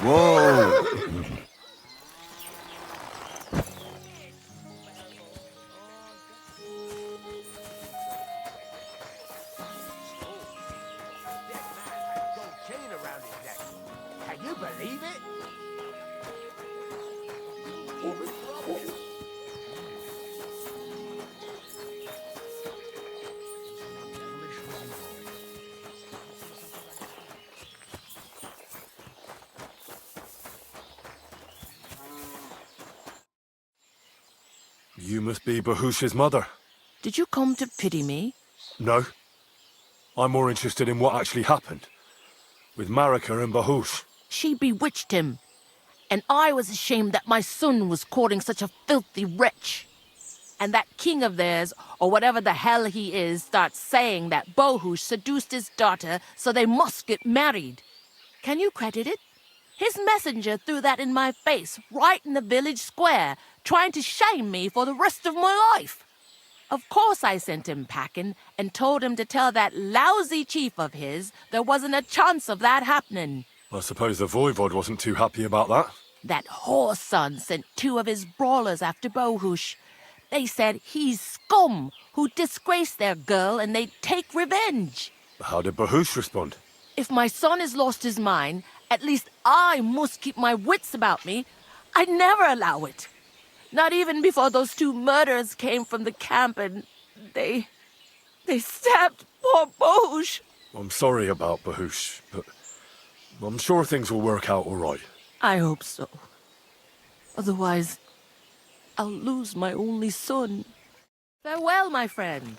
Whoa! Can you believe it? You must be Bahush's mother. Did you come to pity me? No. I'm more interested in what actually happened. With Marika and Bahush. She bewitched him. And I was ashamed that my son was courting such a filthy wretch. And that king of theirs, or whatever the hell he is, starts saying that Bahush seduced his daughter, so they must get married. Can you credit it? His messenger threw that in my face, right in the village square, trying to shame me for the rest of my life. Of course I sent him packing and told him to tell that lousy chief of his there wasn't a chance of that happening. I suppose the voivod wasn't too happy about that. That whoreson son sent 2 of his brawlers after Bahush. They said he's scum who disgraced their girl and they'd take revenge. How did Bahush respond? If my son has lost his mind, at least I must keep my wits about me. I'd never allow it. Not even before those 2 murderers came from the camp and they stabbed poor Bahush. I'm sorry about Bahush, but I'm sure things will work out all right. I hope so. Otherwise, I'll lose my only son. Farewell, my friend.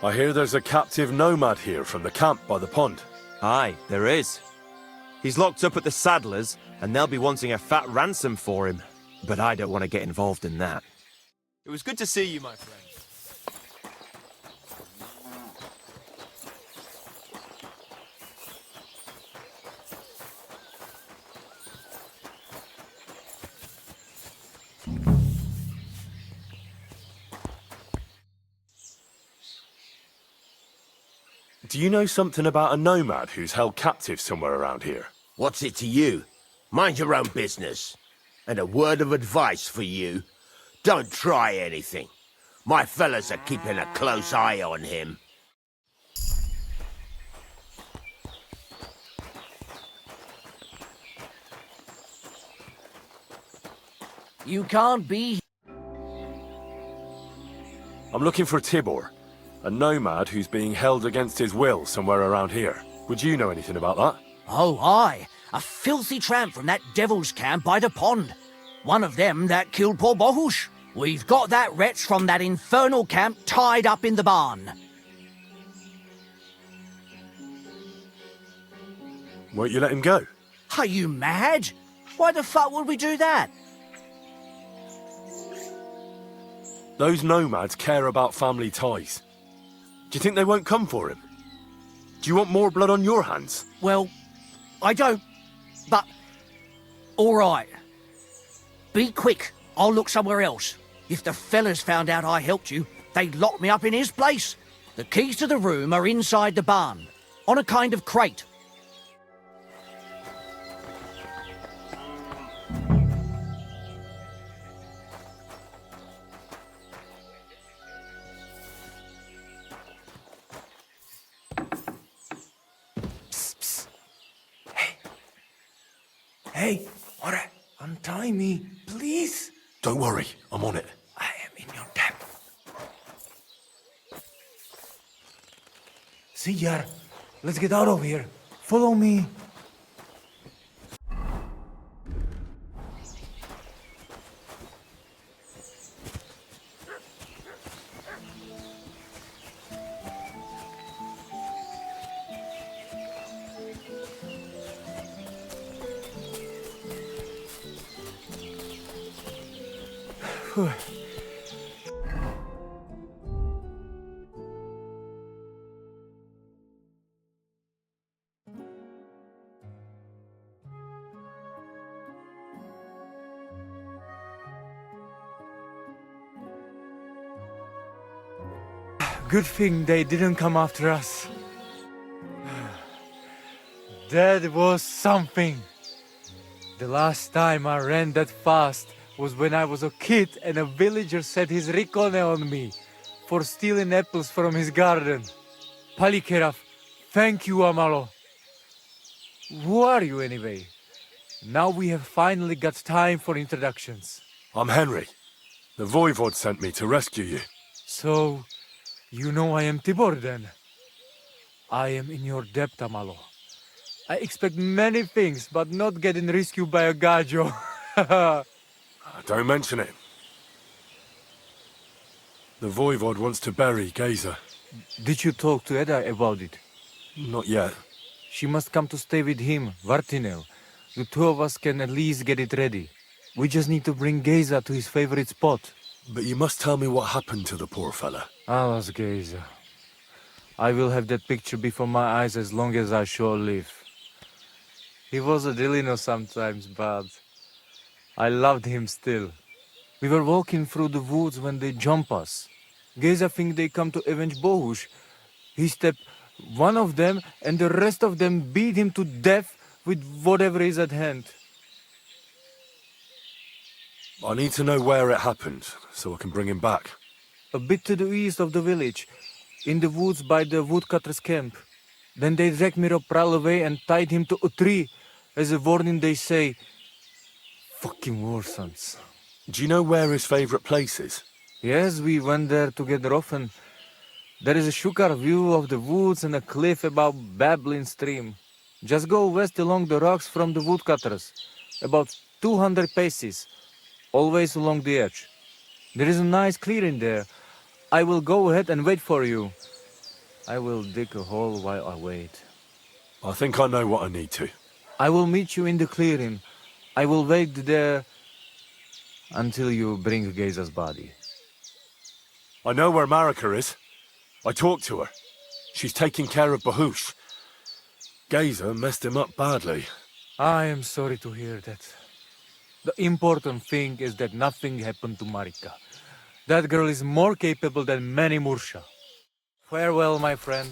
I hear there's a captive nomad here from the camp by the pond. Aye, there is. He's locked up at the Saddlers, and they'll be wanting a fat ransom for him. But I don't want to get involved in that. It was good to see you, my friend. Do you know something about a nomad who's held captive somewhere around here? What's it to you? Mind your own business. And a word of advice for you. Don't try anything. My fellas are keeping a close eye on him. You can't be... I'm looking for Tibor, a nomad who's being held against his will somewhere around here. Would you know anything about that? Oh, aye. A filthy tramp from that devil's camp by the pond. One of them that killed poor Bahush. We've got that wretch from that infernal camp tied up in the barn. Won't you let him go? Are you mad? Why the fuck would we do that? Those nomads care about family ties. Do you think they won't come for him? Do you want more blood on your hands? Well, I don't, but... all right. Be quick. I'll look somewhere else. If the fellas found out I helped you, they'd lock me up in his place. The keys to the room are inside the barn, on a kind of crate. Hey, Ora, untie me, please. Don't worry, I'm on it. I am in your debt. See, Yar, let's get out of here. Follow me. Good thing they didn't come after us. That was something. The last time I ran that fast was when I was a kid and a villager set his rikone on me for stealing apples from his garden. Palikerav, thank you, Amalo. Who are you anyway? Now we have finally got time for introductions. I'm Henry. The Voivod sent me to rescue you. So, you know I am Tibor then? I am in your debt, Amalo. I expect many things, but not getting rescued by a gajo. Don't mention it. The Voivod wants to bury Geza. Did you talk to Edda about it? Not yet. She must come to stay with him, Vartinel. The two of us can at least get it ready. We just need to bring Geza to his favorite spot. But you must tell me what happened to the poor fella. Alas, Geza. I will have that picture before my eyes as long as I shall live. He was a Delino sometimes, but I loved him still. We were walking through the woods when they jump us. Geza think they come to avenge Bohush. He stepped one of them and the rest of them beat him to death with whatever is at hand. I need to know where it happened, so I can bring him back. A bit to the east of the village, in the woods by the woodcutter's camp. Then they dragged Miropral away and tied him to a tree. As a warning they say, fucking war sons. Do you know where his favorite place is? Yes, we went there together often. There is a shukar view of the woods and a cliff above babbling stream. Just go west along the rocks from the woodcutters, about 200 paces, always along the edge. There is a nice clearing there. I will go ahead and wait for you. I will dig a hole while I wait. I think I know what I need to. I will meet you in the clearing. I will wait there until you bring Geza's body. I know where Marika is. I talked to her. She's taking care of Bahush. Geza messed him up badly. I am sorry to hear that. The important thing is that nothing happened to Marika. That girl is more capable than many Mursha. Farewell, my friend.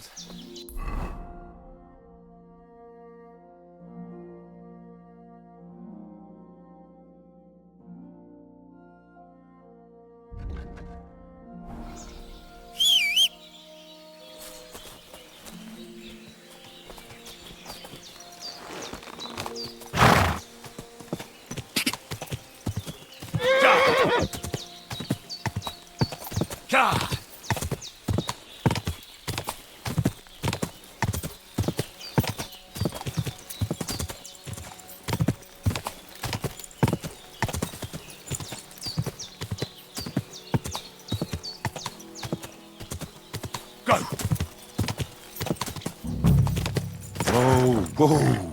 Go! Whoa, whoa!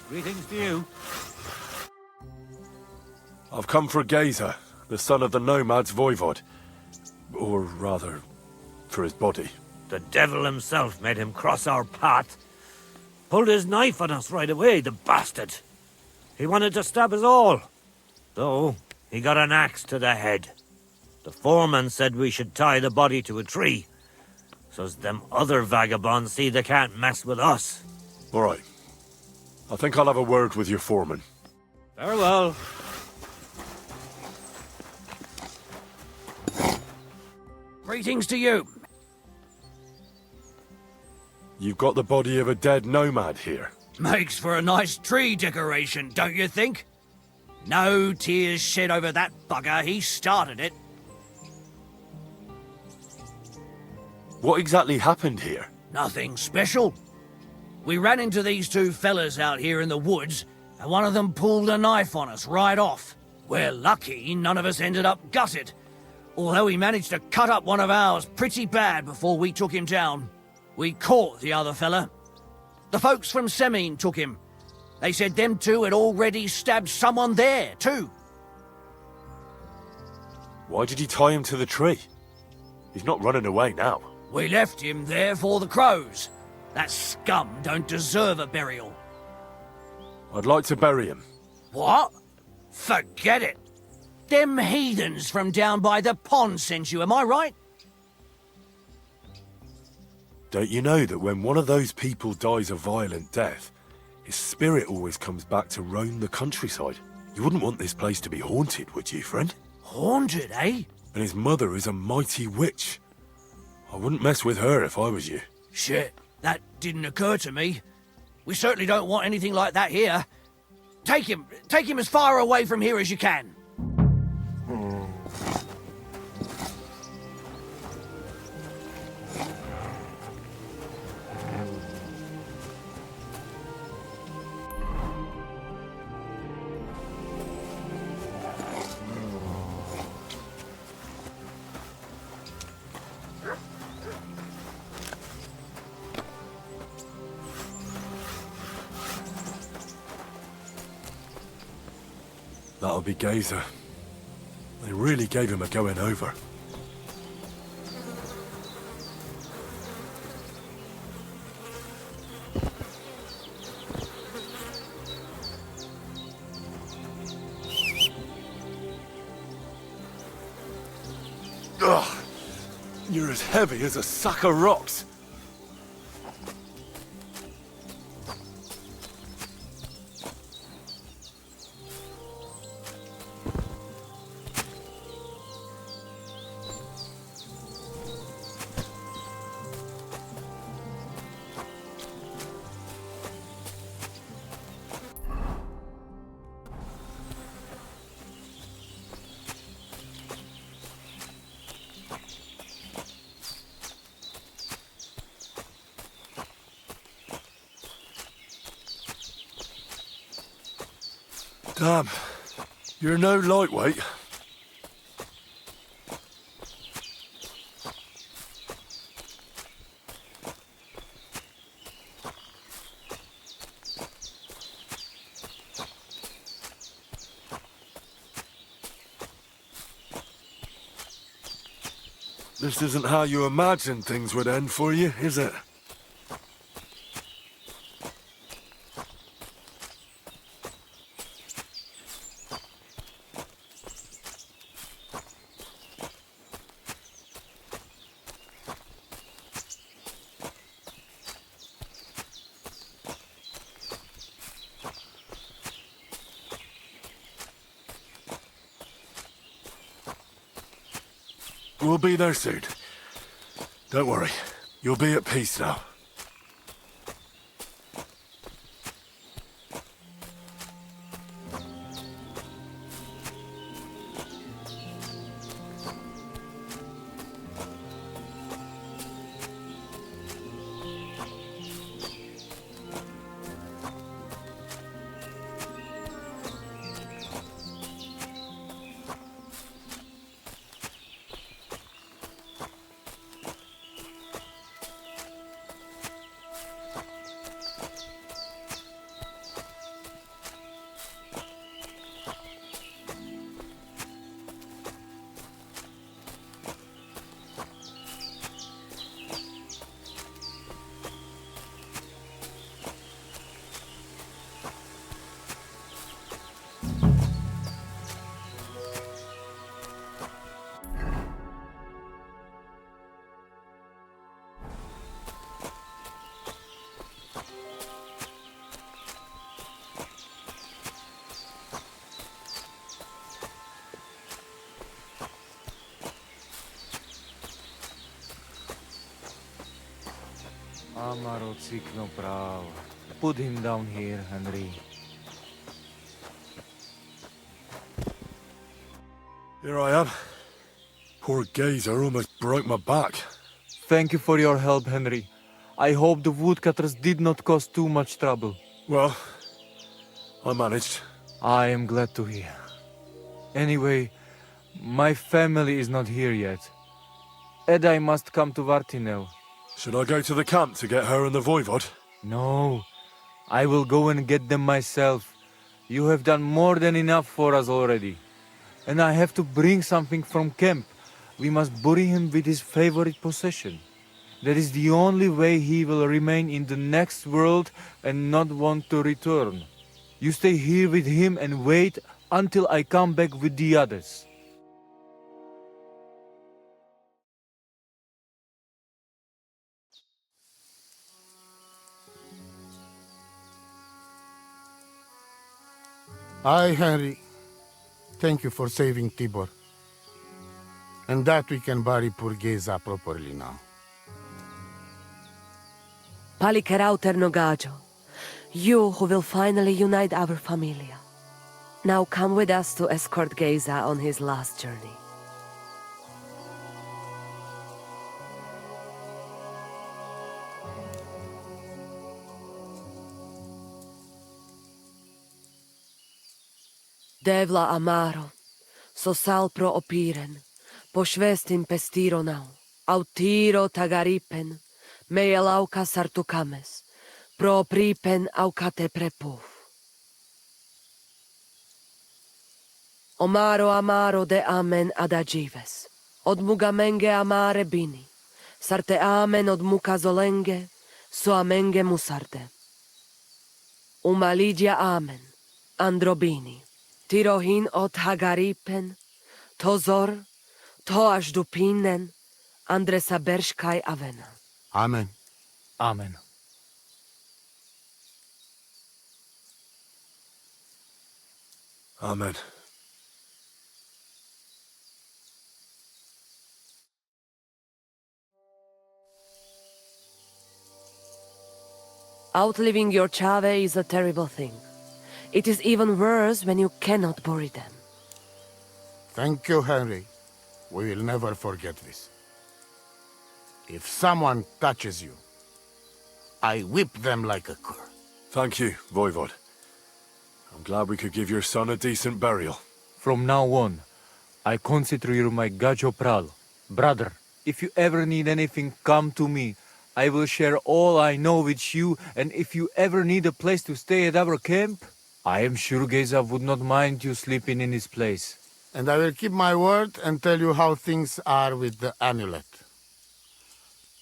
Greetings to you. I've come for Geza, the son of the nomad's voivod. Or rather, for his body. The devil himself made him cross our path. Pulled his knife on us right away, the bastard. He wanted to stab us all. Though, he got an axe to the head. The foreman said we should tie the body to a tree, so's them other vagabonds see they can't mess with us. All right. I think I'll have a word with your foreman. Farewell. Greetings to you. You've got the body of a dead nomad here. Makes for a nice tree decoration, don't you think? No tears shed over that bugger. He started it. What exactly happened here? Nothing special. We ran into these two fellas out here in the woods, and one of them pulled a knife on us right off. We're lucky none of us ended up gutted, although he managed to cut up one of ours pretty bad before we took him down. We caught the other fella. The folks from Semin took him. They said them two had already stabbed someone there, too. Why did he tie him to the tree? He's not running away now. We left him there for the crows. That scum don't deserve a burial. I'd like to bury him. What? Forget it. Them heathens from down by the pond sent you, am I right? Don't you know that when one of those people dies a violent death, his spirit always comes back to roam the countryside? You wouldn't want this place to be haunted, would you, friend? Haunted, eh? And his mother is a mighty witch. I wouldn't mess with her if I was you. Shit, that didn't occur to me. We certainly don't want anything like that here. Take him as far away from here as you can. That'll be Gazer. They really gave him a going over. Ugh! You're as heavy as a sack of rocks. Damn, you're no lightweight. This isn't how you imagined things would end for you, is it? We'll be there soon. Don't worry. You'll be at peace now. Amaro cikno prav. Put him down here, Henry. Here I am. Poor Gazer almost broke my back. Thank you for your help, Henry. I hope the woodcutters did not cause too much trouble. Well, I managed. I am glad to hear. Anyway, my family is not here yet. Edai must come to Vartinel. Should I go to the camp to get her and the voivod? No. I will go and get them myself. You have done more than enough for us already. And I have to bring something from camp. We must bury him with his favorite possession. That is the only way he will remain in the next world and not want to return. You stay here with him and wait until I come back with the others. I, Henry, thank you for saving Tibor. And that we can bury poor Geza properly now. Palikerauter Nogajo, you who will finally unite our familia. Now come with us to escort Geza on his last journey. Devla amaro, sosal pro opiren, pošvestin pestiro nau, autiro tagaripen, meelauka sartukames, pro pripen aukate prepuf. Omaro amaro de amen adagives, od mugamenge amare bini, sarte amen od mukazolenge, so amenge musarte. Umalidia amen, androbini. Tirohin od Hagaripen, Tozor, Toaš Dupinen, Andresa Berškaj Avena. Amen. Amen. Amen. Outliving your chave is a terrible thing. It is even worse when you cannot bury them. Thank you, Henry. We will never forget this. If someone touches you, I whip them like a cur. Thank you, Voivod. I'm glad we could give your son a decent burial. From now on, I consider you my Gajo Pral. Brother, if you ever need anything, come to me. I will share all I know with you, and if you ever need a place to stay at our camp, I am sure Geza would not mind you sleeping in his place. And I will keep my word and tell you how things are with the amulet.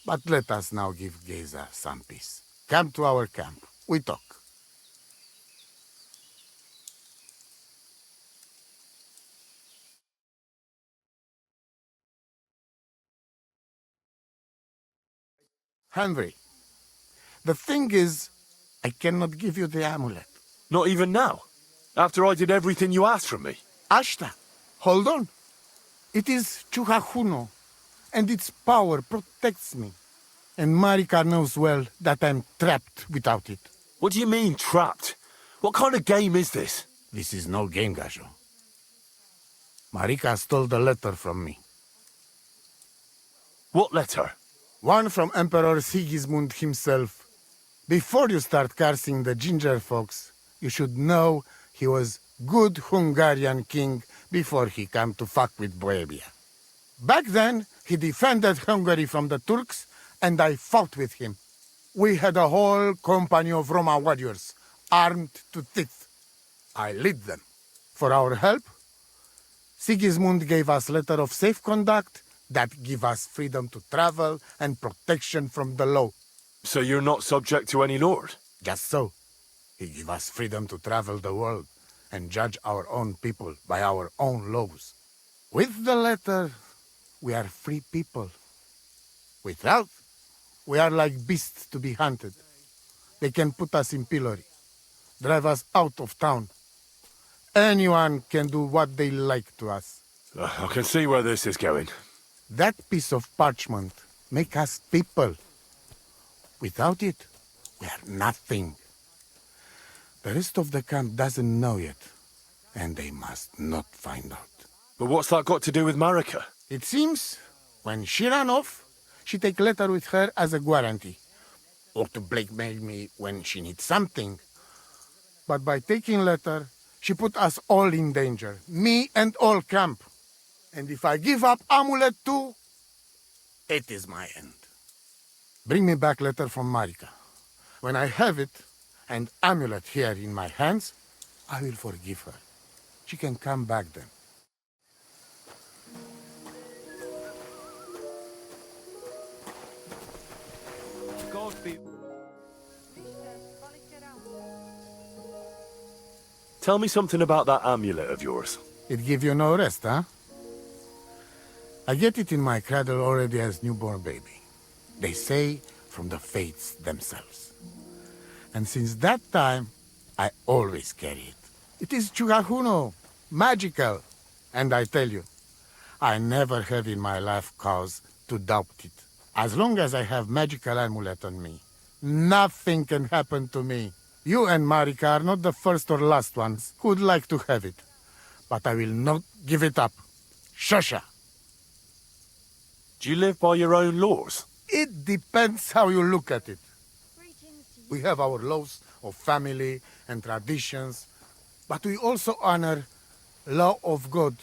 But let us now give Geza some peace. Come to our camp. We talk. Henry, the thing is, I cannot give you the amulet. Not even now? After I did everything you asked from me? Ashta, hold on. It is Chuhajuno, and its power protects me. And Marika knows well that I'm trapped without it. What do you mean, trapped? What kind of game is this? This is no game, Gajo. Marika stole the letter from me. What letter? One from Emperor Sigismund himself. Before you start cursing the ginger folks, you should know he was good Hungarian king before he came to fuck with Bohemia. Back then, he defended Hungary from the Turks, and I fought with him. We had a whole company of Roma warriors, armed to teeth. I led them. For our help, Sigismund gave us letter of safe conduct that give us freedom to travel and protection from the law. So you're not subject to any lord? Just so. He give us freedom to travel the world and judge our own people by our own laws. With the letter, we are free people. Without, we are like beasts to be hunted. They can put us in pillory, drive us out of town. Anyone can do what they like to us. I can see where this is going. That piece of parchment make us people. Without it, we are nothing. The rest of the camp doesn't know yet, and they must not find out. But what's that got to do with Marika? It seems, when she ran off, she take letter with her as a guarantee, or to blackmail me when she needs something. But by taking letter, she put us all in danger, me and all camp. And if I give up amulet too, it is my end. Bring me back letter from Marika. When I have it, and amulet here in my hands, I will forgive her. She can come back then. Tell me something about that amulet of yours. It give you no rest, huh? I get it in my cradle already as newborn baby. They say from the fates themselves. And since that time, I always carry it. It is Chugahuno, magical. And I tell you, I never have in my life cause to doubt it. As long as I have magical amulet on me, nothing can happen to me. You and Marika are not the first or last ones who would like to have it. But I will not give it up. Shasha! Do you live by your own laws? It depends how you look at it. We have our laws of family and traditions, but we also honor law of God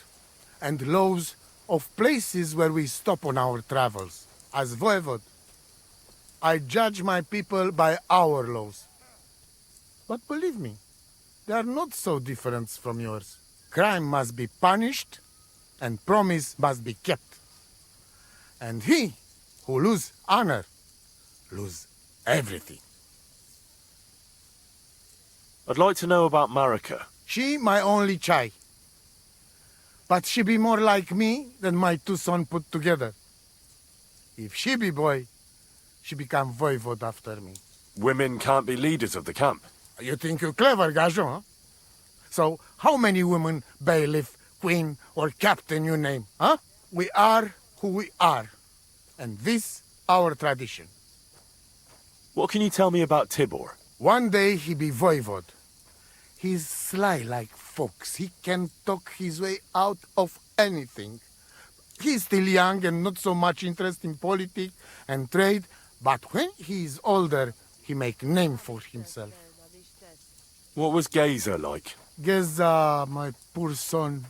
and laws of places where we stop on our travels. As voivod, I judge my people by our laws. But believe me, they are not so different from yours. Crime must be punished, and promise must be kept. And he who lose honor, lose everything. I'd like to know about Marika. She my only child. But she be more like me than my two sons put together. If she be boy, she become voivod after me. Women can't be leaders of the camp. You think you're clever, Gajon, huh? So, how many women, bailiff, queen, or captain you name, huh? We are who we are. And this, our tradition. What can you tell me about Tibor? One day he be voivod. He's sly like fox. He can talk his way out of anything. He's still young and not so much interested in politics and trade, but when he is older, he make name for himself. What was Geza like? Geza, my poor son,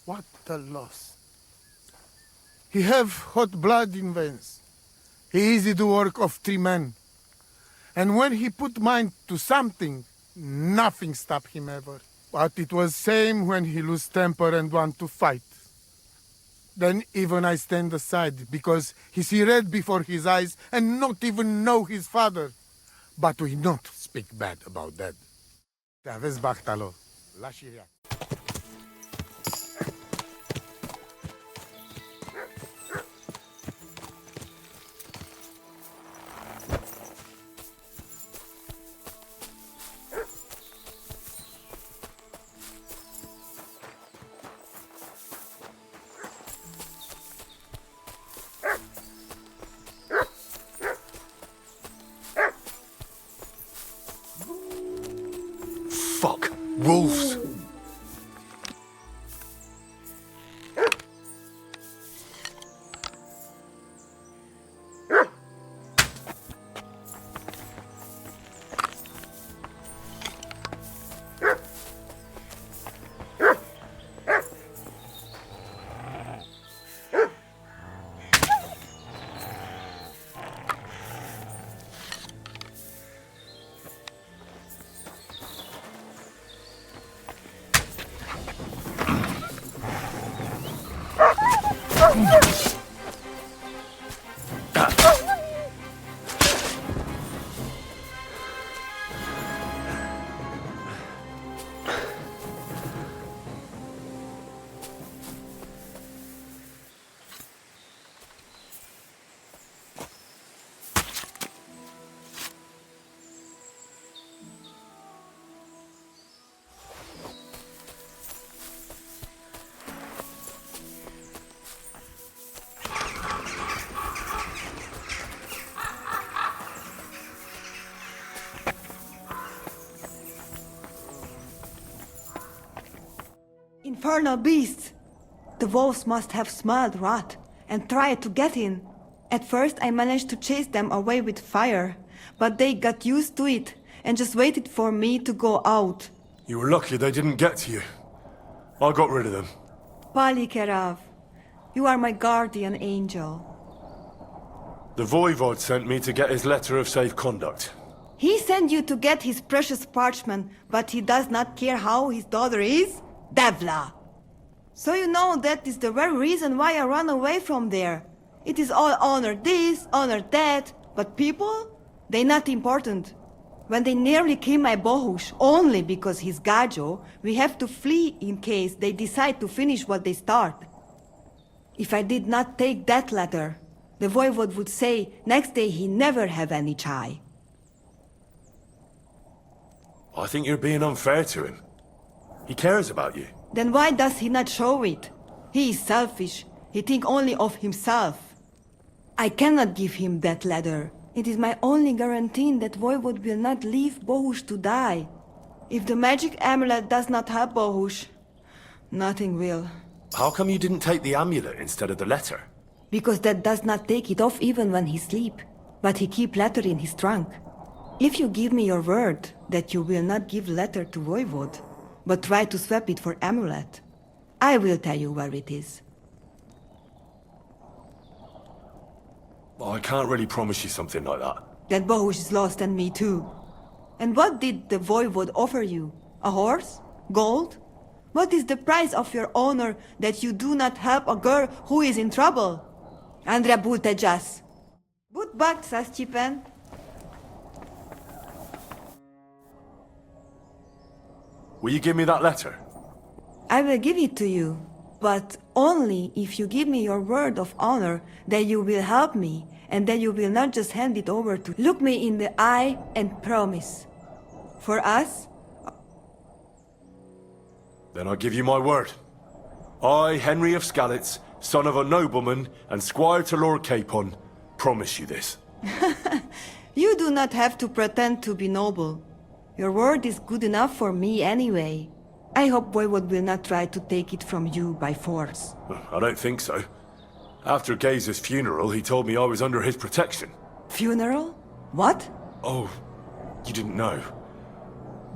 what a loss. He have hot blood in veins. He easy to work of 3 men. And when he put mind to something, nothing stop him ever. But it was same when he lose temper and want to fight. Then even I stand aside, because he see red before his eyes and not even know his father. But we not speak bad about that. Te aveți bahtalo. Lași-i. Fuck! Wolves! Infernal beasts! The wolves must have smelled rot and tried to get in. At first I managed to chase them away with fire, but they got used to it and just waited for me to go out. You were lucky they didn't get to you. I got rid of them. Palikerav, you are my guardian angel. The Voivod sent me to get his letter of safe conduct. He sent you to get his precious parchment, but he does not care how his daughter is? Devla! So you know that is the very reason why I run away from there. It is all honor this, honor that, but people? They not important. When they nearly kill my Bohush, only because he's Gajo, we have to flee in case they decide to finish what they start. If I did not take that letter, the voivode would say next day he never have any chai. I think you're being unfair to him. He cares about you. Then why does he not show it? He is selfish. He think only of himself. I cannot give him that letter. It is my only guarantee that Voivode will not leave Bohush to die. If the magic amulet does not help Bohush, nothing will. How come you didn't take the amulet instead of the letter? Because that does not take it off even when he sleep. But he keep letter in his trunk. If you give me your word that you will not give letter to Voivode, but try to swap it for amulet, I will tell you where it is. I can't really promise you something like that. That Bohush is lost and me too. And what did the Voivode offer you? A horse? Gold? What is the price of your honor that you do not help a girl who is in trouble? Andrea Butejas. But back, Sastipen. Will you give me that letter? I will give it to you, but only if you give me your word of honor that you will help me and that you will not just hand it over to look me in the eye and promise. For us? Then I give you my word. I, Henry of Skalitz, son of a nobleman and squire to Lord Capon, promise you this. You do not have to pretend to be noble. Your word is good enough for me anyway. I hope Voivode will not try to take it from you by force. I don't think so. After Gaze's funeral, he told me I was under his protection. Funeral? What? Oh, you didn't know.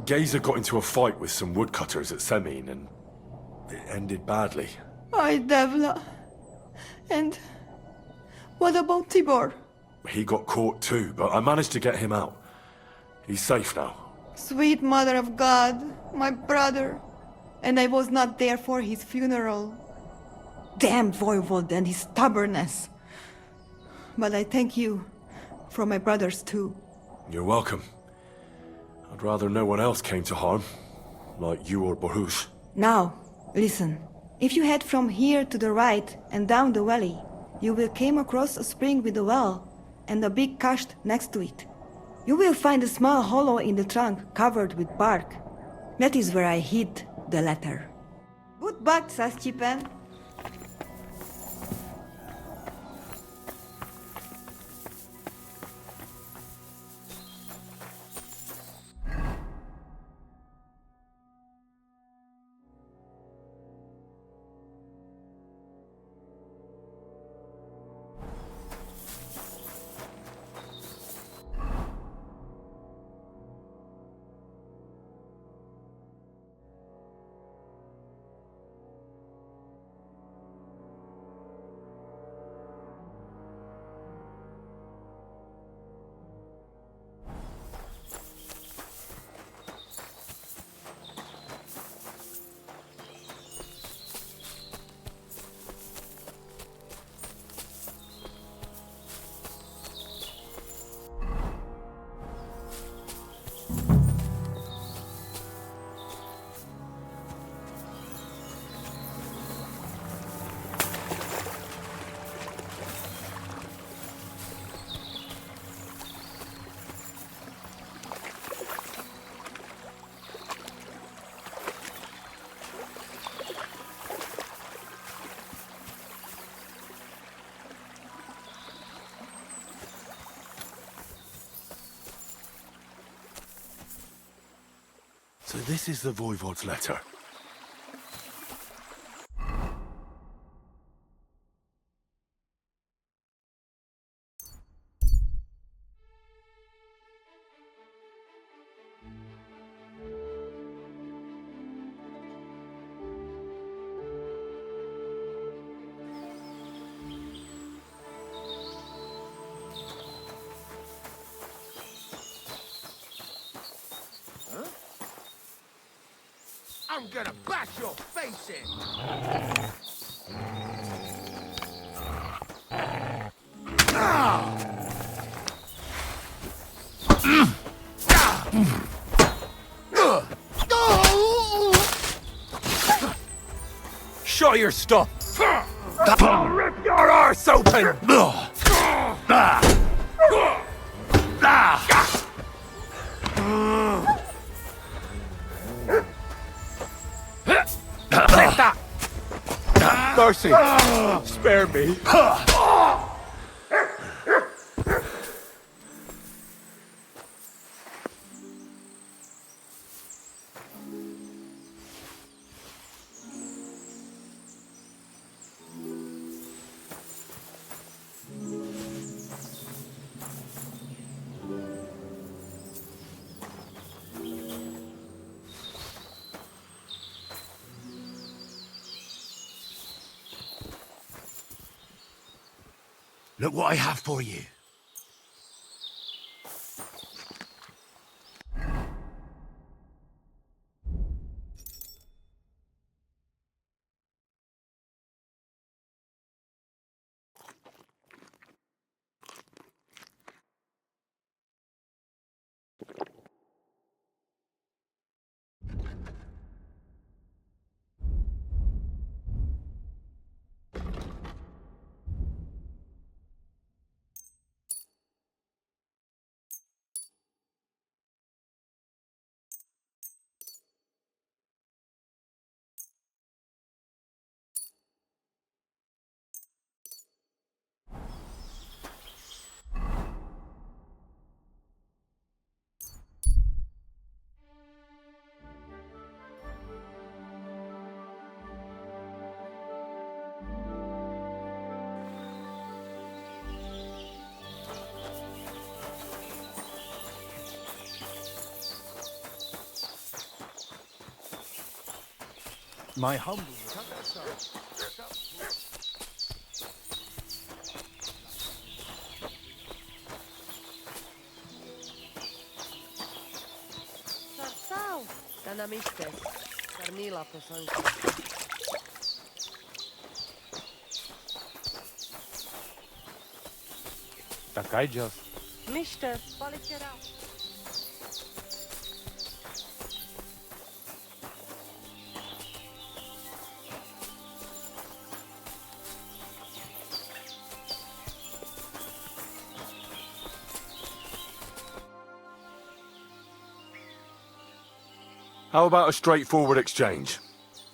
Gazer got into a fight with some woodcutters at Semin, and it ended badly. Ay, Devla. And what about Tibor? He got caught too, but I managed to get him out. He's safe now. Sweet Mother of God, my brother. And I was not there for his funeral. Damned Voivode and his stubbornness. But I thank you for my brothers too. You're welcome. I'd rather no one else came to harm, like you or Bohush. Now, listen. If you head from here to the right and down the valley, you will come across a spring with a well and a big kasht next to it. You will find a small hollow in the trunk covered with bark. That is where I hid the letter. Good back, Sastipen. So this is the Voivode's letter. I'm gonna bash your face in! Show your stuff! I'll rip your arse open! Mercy! Spare me! Look what I have for you. My humble... Sau, tänä mistä? Karnila posanka. Takaj just. Mistä? Palikera. How about a straightforward exchange?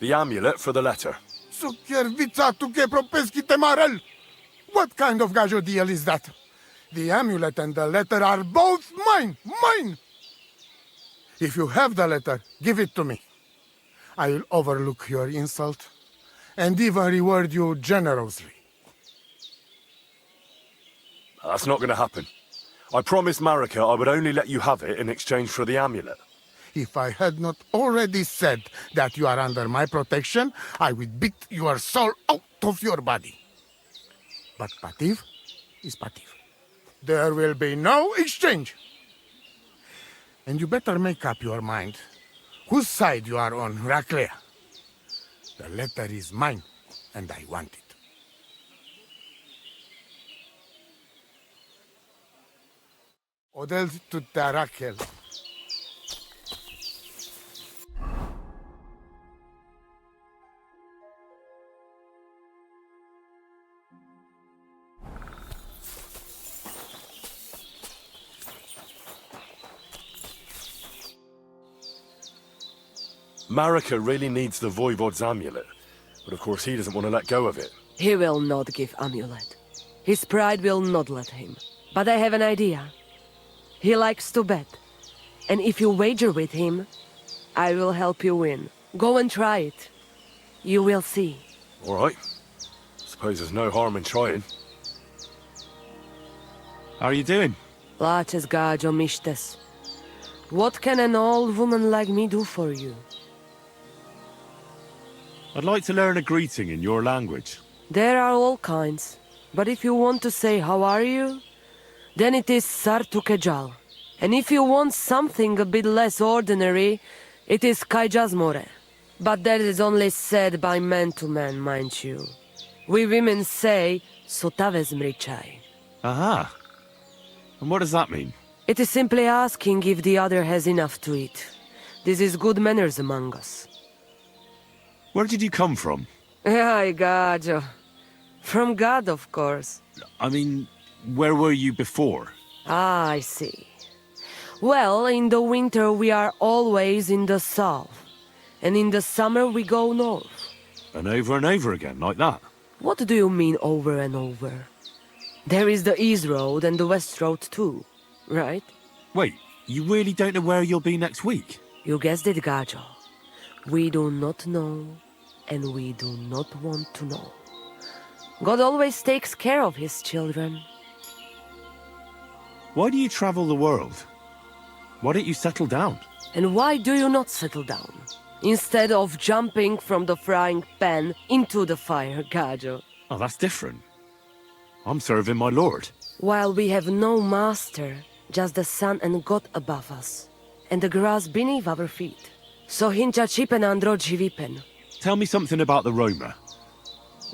The amulet for the letter. Sukiervițatuke propeschite marel! What kind of gajo deal is that? The amulet and the letter are both mine! Mine! If you have the letter, give it to me. I will overlook your insult and even reward you generously. That's not going to happen. I promised Marika I would only let you have it in exchange for the amulet. If I had not already said that you are under my protection, I would beat your soul out of your body. But Pativ is Pativ. There will be no exchange. And you better make up your mind whose side you are on, Raclea. The letter is mine, and I want it. Odel tutta Raquel. Marika really needs the Voivod's amulet, but of course he doesn't want to let go of it. He will not give amulet. His pride will not let him. But I have an idea. He likes to bet. And if you wager with him, I will help you win. Go and try it. You will see. All right. Suppose there's no harm in trying. How are you doing? Laces gajo mištes. What can an old woman like me do for you? I'd like to learn a greeting in your language. There are all kinds. But if you want to say how are you, then it is Sartukejal. And if you want something a bit less ordinary, it is Kaijazmore. But that is only said by man to man, mind you. We women say, "Sotave zmrichai." Aha. And what does that mean? It is simply asking if the other has enough to eat. This is good manners among us. Where did you come from? Ay, Gajo. From God, of course. I mean, where were you before? Ah, I see. Well, in the winter we are always in the south. And in the summer we go north. And over again, like that? What do you mean over and over? There is the East Road and the West Road too, right? Wait, you really don't know where you'll be next week? You guessed it, Gajo. We do not know, and we do not want to know. God always takes care of his children. Why do you travel the world? Why don't you settle down? And why do you not settle down? Instead of jumping from the frying pan into the fire, Gajo. Oh, that's different. I'm serving my lord. While we have no master, just the sun and God above us, and the grass beneath our feet. So hincha chipen androji vipen. Tell me something about the Roma.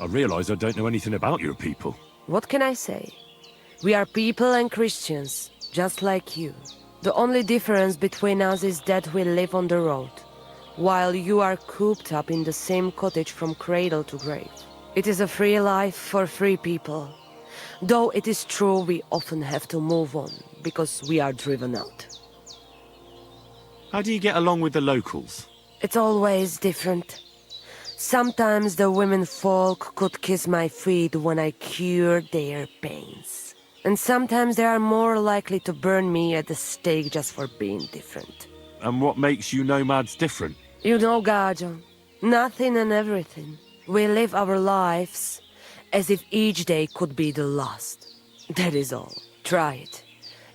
I realise I don't know anything about your people. What can I say? We are people and Christians, just like you. The only difference between us is that we live on the road, while you are cooped up in the same cottage from cradle to grave. It is a free life for free people. Though it is true we often have to move on, because we are driven out. How do you get along with the locals? It's always different. Sometimes the women folk could kiss my feet when I cured their pains. And sometimes they are more likely to burn me at the stake just for being different. And what makes you nomads different? You know, Gajo, nothing and everything. We live our lives as if each day could be the last. That is all. Try it.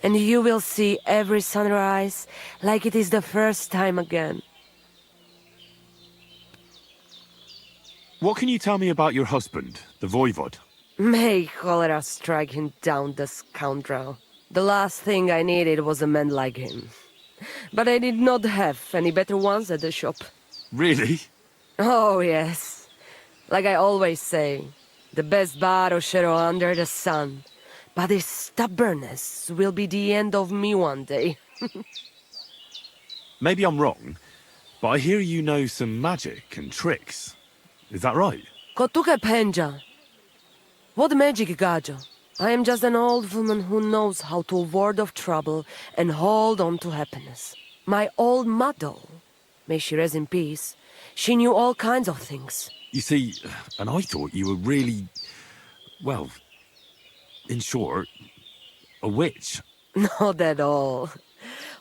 And you will see every sunrise like it is the first time again. What can you tell me about your husband, the voivod? May cholera strike him down, the scoundrel. The last thing I needed was a man like him. But I did not have any better ones at the shop. Really? Oh, yes. Like I always say, the best baroshero under the sun. But his stubbornness will be the end of me one day. Maybe I'm wrong, but I hear you know some magic and tricks. Is that right? Kotuke penja. What magic, Gajo? I am just an old woman who knows how to ward off trouble and hold on to happiness. My old mother, may she rest in peace, she knew all kinds of things. You see, and I thought you were really, well, in short, a witch. Not at all.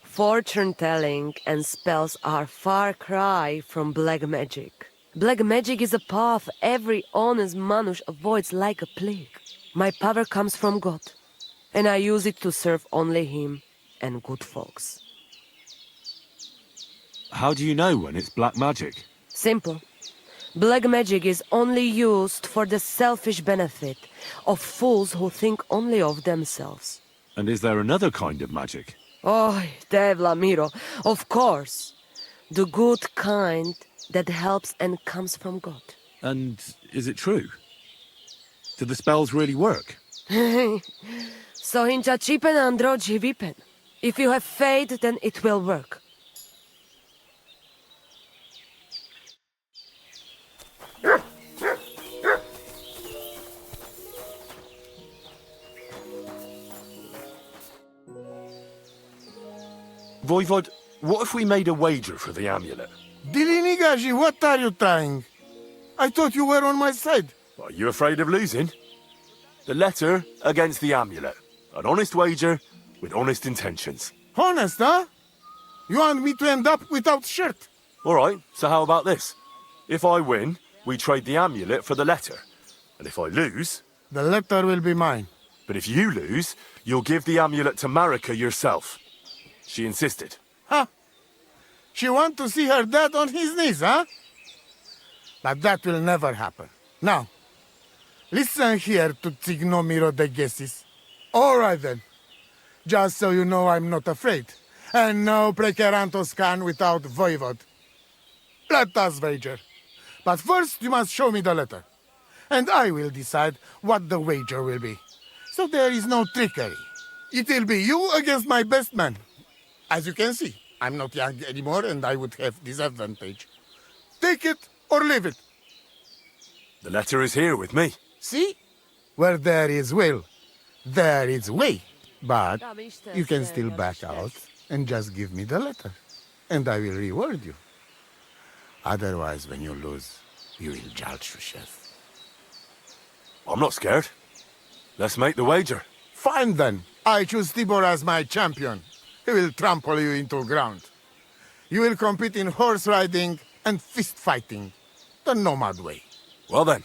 Fortune-telling and spells are far cry from black magic. Black magic is a path every honest manush avoids like a plague. My power comes from God, and I use it to serve only him and good folks. How do you know when it's black magic? Simple. Black magic is only used for the selfish benefit of fools who think only of themselves. And is there another kind of magic? Oh, Devla Miro, of course. The good kind that helps and comes from God. And is it true? Do the spells really work? So hincha chipen androji vipen. If you have faith, then it will work. Voivod, what if we made a wager for the amulet? Dilinigaji, what are you trying? I thought you were on my side. Are you afraid of losing? The letter against the amulet. An honest wager with honest intentions. Honest, huh? You want me to end up without shirt? All right, so how about this? If I win, we trade the amulet for the letter. And if I lose... The letter will be mine. But if you lose, you'll give the amulet to Marika yourself. She insisted. Huh? She want to see her dad on his knees, huh? But that will never happen. Now, listen here to Tsignomiro de Gesis. All right then. Just so you know I'm not afraid. And no Prekerantos can without Voivod. Let us wager. But first you must show me the letter. And I will decide what the wager will be. So there is no trickery. It will be you against my best man. As you can see, I'm not young anymore and I would have disadvantage. Take it or leave it. The letter is here with me. See? Where there is will, there is way. But you can still back out and just give me the letter. And I will reward you. Otherwise, when you lose, you will judge yourself. I'm not scared. Let's make the wager. Fine then. I choose Tibor as my champion. He will trample you into ground. You will compete in horse riding and fist fighting. The nomad way. Well then,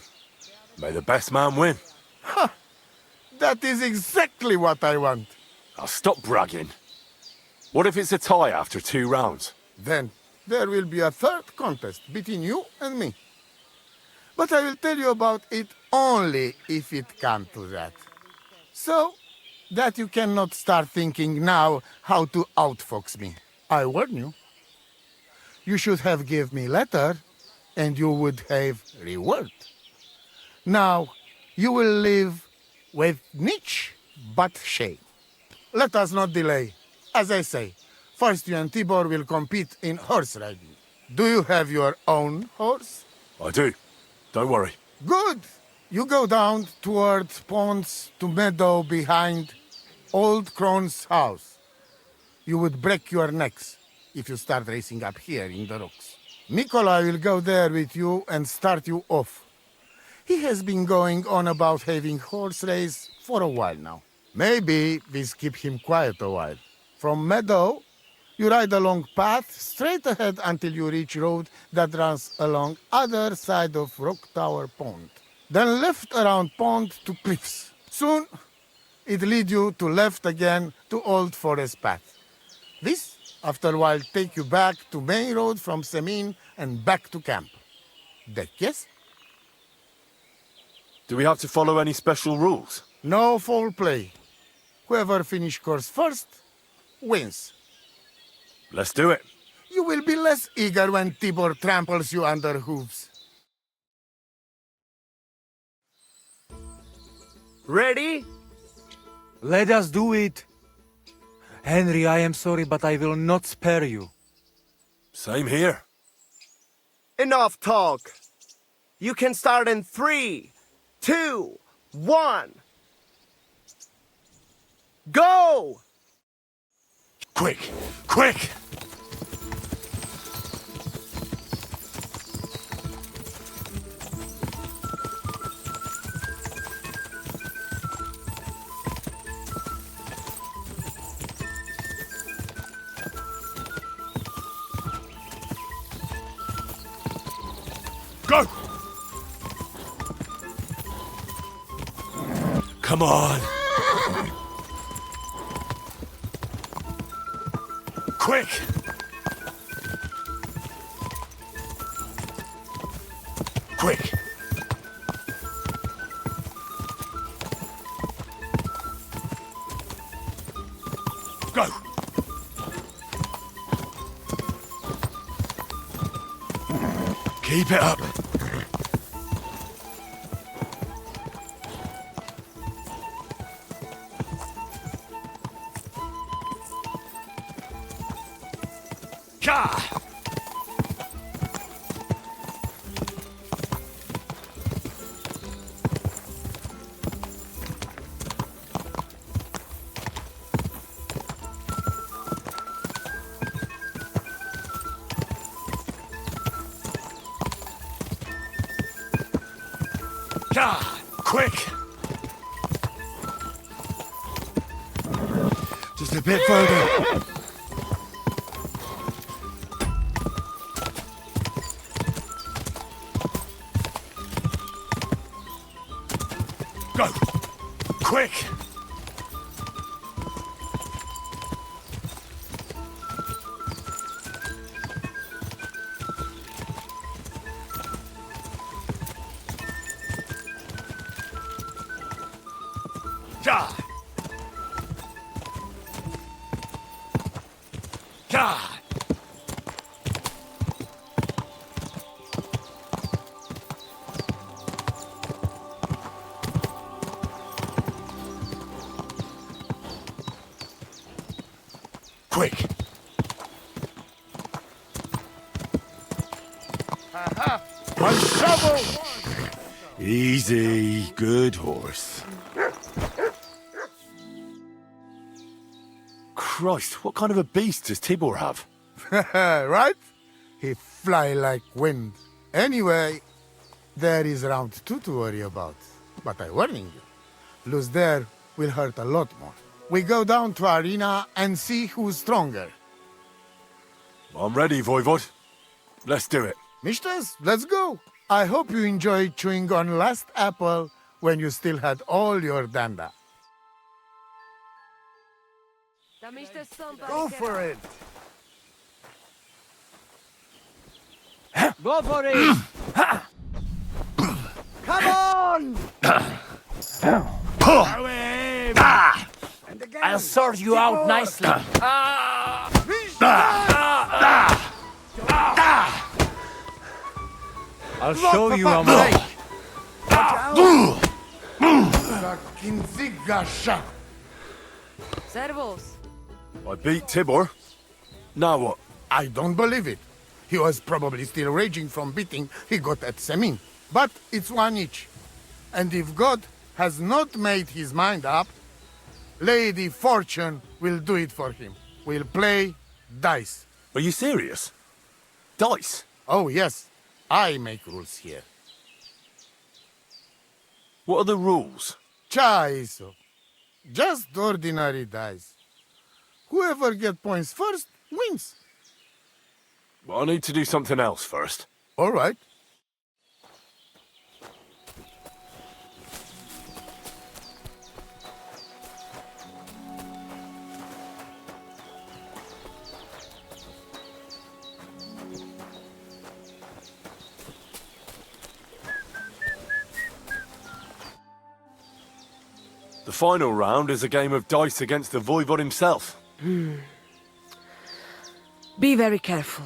may the best man win. Ha! That is exactly what I want. I'll stop bragging. What if it's a tie after 2 rounds? Then there will be a third contest between you and me. But I will tell you about it only if it comes to that. So that you cannot start thinking now how to outfox me. I warn you. You should have give me letter, and you would have reward. Now you will live with niche but shame. Let us not delay. As I say, first you and Tibor will compete in horse riding. Do you have your own horse? I do. Don't worry. Good. You go down toward ponds to meadow behind Old Crone's house. You would break your necks if you start racing up here in the rocks. Nikolai will go there with you and start you off. He has been going on about having horse race for a while now. Maybe we keep him quiet a while. From meadow, you ride along path straight ahead until you reach road that runs along other side of Rock Tower Pond. Then left around pond to cliffs. Soon, it lead you to left again to Old Forest Path. This, after a while, take you back to main road from Semin and back to camp. That yes? Do we have to follow any special rules? No foul play. Whoever finish course first, wins. Let's do it. You will be less eager when Tibor tramples you under hooves. Ready? Let us do it. Henry, I am sorry, but I will not spare you. Same here. Enough talk. You can start in 3, 2, 1. Go! Quick! Quick! Go! Come on! Quick! Quick! Go! Keep it up. Ka! God, quick! Just a bit further. Go! Quick! God! God! Quick! My shovel! Easy, good horse. Christ, what kind of a beast does Tibor have? Right? He fly like wind. Anyway, there is round 2 to worry about. But I warning you, lose there will hurt a lot more. We go down to arena and see who's stronger. I'm ready, Voivod. Let's do it. Mistress, let's go. I hope you enjoyed chewing on last apple when you still had all your danda. Go for it! Go for it! Come on! I'll sort you out nicely. I'll show you a move. Servus. I beat Tibor. Now what? I don't believe it. He was probably still raging from beating he got at Semin. But it's one each. And if God has not made his mind up, Lady Fortune will do it for him. We'll play dice. Are you serious? Dice? Oh, yes. I make rules here. What are the rules? Chaiso. Just ordinary dice. Whoever gets points first wins. Well, I need to do something else first. All right. The final round is a game of dice against the Voivod himself. Be very careful.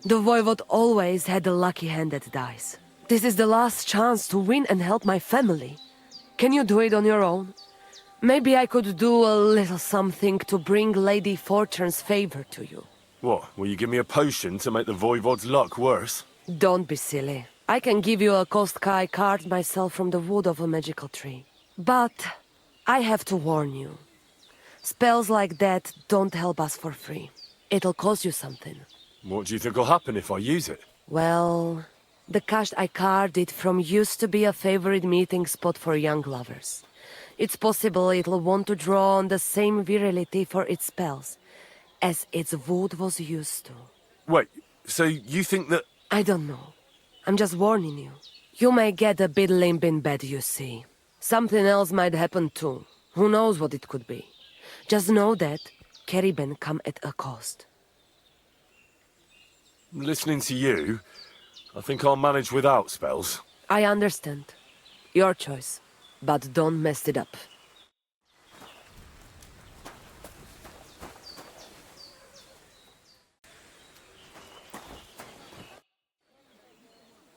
The Voivod always had the lucky hand at dice. This is the last chance to win and help my family. Can you do it on your own? Maybe I could do a little something to bring Lady Fortune's favor to you. What, will you give me a potion to make the Voivod's luck worse? Don't be silly. I can give you a Kostkaj card myself from the wood of a magical tree. But I have to warn you. Spells like that don't help us for free. It'll cost you something. What do you think will happen if I use it? Well, the Kashtai carded from used to be a favorite meeting spot for young lovers. It's possible it'll want to draw on the same virility for its spells as its wood was used to. Wait, so you think that... I don't know. I'm just warning you. You may get a bit limp in bed, you see. Something else might happen too. Who knows what it could be. Just know that Kerriben come at a cost. Listening to you, I think I'll manage without spells. I understand. Your choice. But don't mess it up.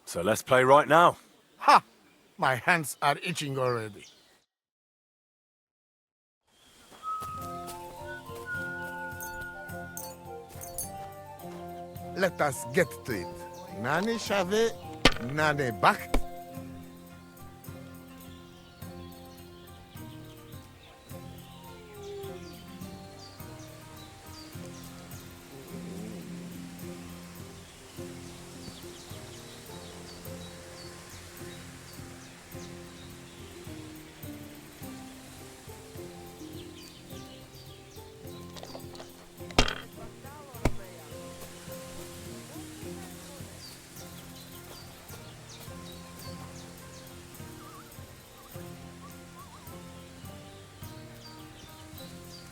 So let's play right now. Ha! My hands are itching already. Let us get to it. Nane shave, nane bach.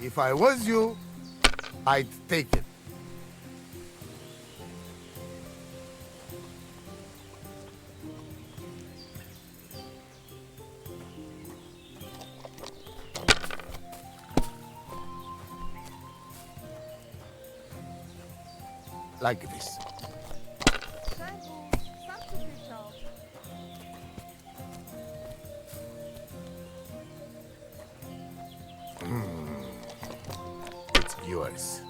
If I was you, I'd take it. Like this. It's yours.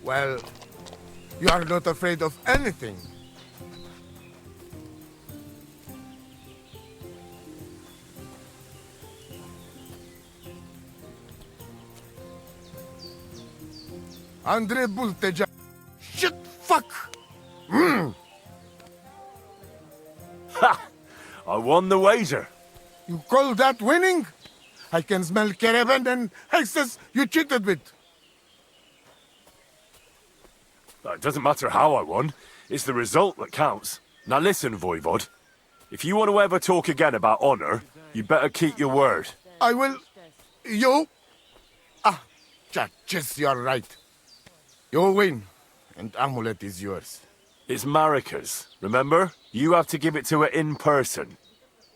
Well, you are not afraid of anything. Andre Bulteja. Shit, fuck! I won the wager. You call that winning? I can smell caravan and hexes you cheated with. It doesn't matter how I won. It's the result that counts. Now listen, Voivod. If you want to ever talk again about honor, you better keep your word. I will... You... Yes, you're right. You win, and amulet is yours. It's Marika's, remember? You have to give it to her in person.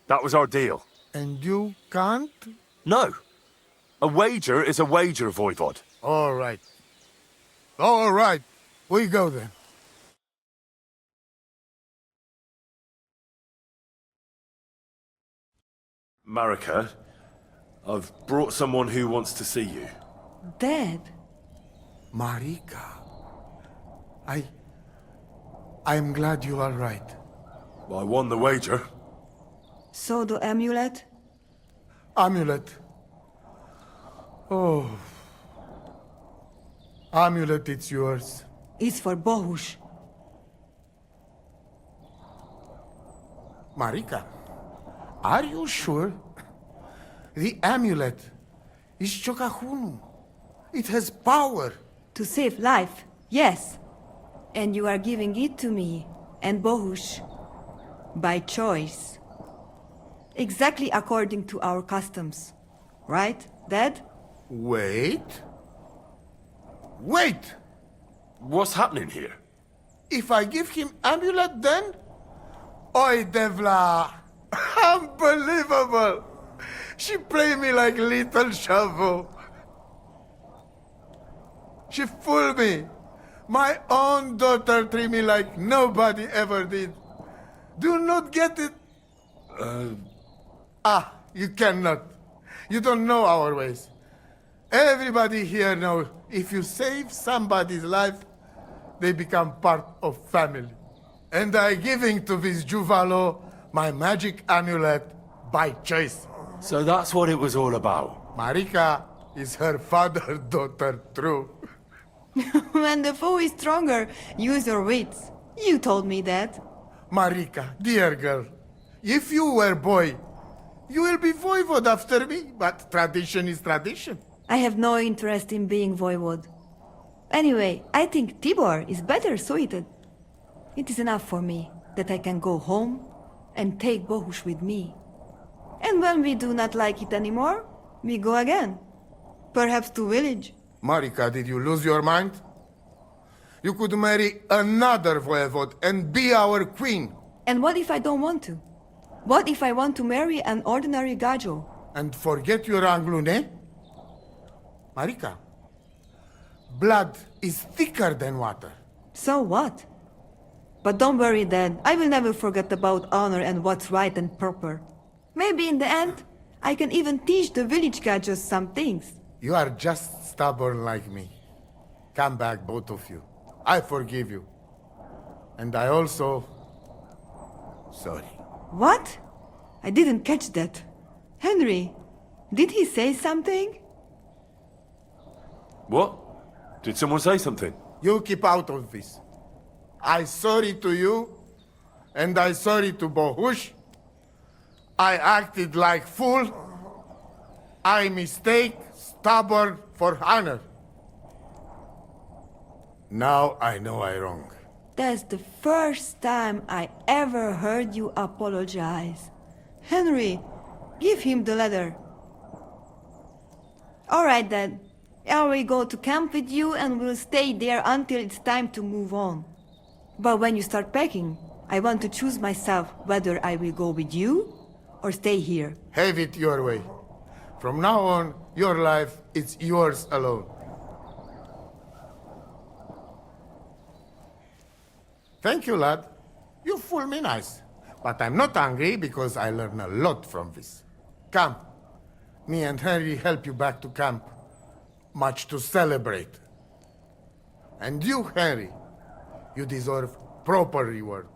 That was our deal. And you can't? No. A wager is a wager, Voivod. All right. All right. We go then. Marika, I've brought someone who wants to see you. Dead? Marika. I'm glad you are right. I won the wager. So the amulet? Amulet. Oh. Amulet, it's yours. It's for Bohush. Marika, are you sure? The amulet is Chokahunu. It has power. To save life, yes. And you are giving it to me and Bohush. By choice. Exactly according to our customs. Right, Dad? Wait. Wait! What's happening here? If I give him amulet then? Oi, Devla! Unbelievable! She played me like little shovel. She fooled me. My own daughter treated me like nobody ever did. Do not get it? You cannot. You don't know our ways. Everybody here knows if you save somebody's life, they become part of family. And I giving to this Juvalo my magic amulet by choice. So that's what it was all about. Marika is her father's daughter, true. When the foe is stronger, use your wits. You told me that. Marika, dear girl, if you were boy, you will be voivod after me, but tradition is tradition. I have no interest in being voivod. Anyway, I think Tibor is better suited. It is enough for me that I can go home and take Bohush with me. And when we do not like it anymore, we go again. Perhaps to village. Marika, did you lose your mind? You could marry another voivod and be our queen. And what if I don't want to? What if I want to marry an ordinary gajo? And forget your Anglune? Marika, blood is thicker than water. So what? But don't worry, Dad. I will never forget about honor and what's right and proper. Maybe in the end, I can even teach the village gajos some things. You are just stubborn like me. Come back, both of you. I forgive you. And I also... sorry. What? I didn't catch that. Henry, did he say something? What? Did someone say something? You keep out of this. I sorry to you, and I sorry to Bohush. I acted like fool. I mistake, stubborn for honor. Now I know I wrong. That's the first time I ever heard you apologize. Henry, give him the letter. All right, then. I will go to camp with you and we'll stay there until it's time to move on. But when you start packing, I want to choose myself whether I will go with you or stay here. Have it your way. From now on, your life is yours alone. Thank you, lad. You fool me nice. But I'm not angry because I learn a lot from this. Come. Me and Henry help you back to camp. Much to celebrate. And you, Henry, you deserve proper reward.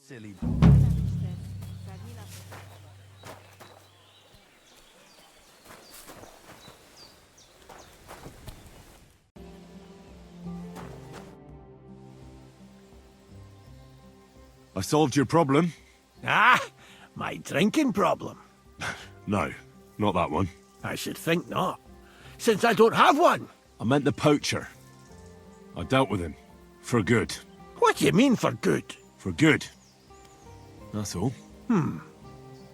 Silly. I solved your problem. Ah, my drinking problem. No, not that one. I should think not, since I don't have one. I meant the poacher. I dealt with him. For good. What do you mean for good? For good. That's all.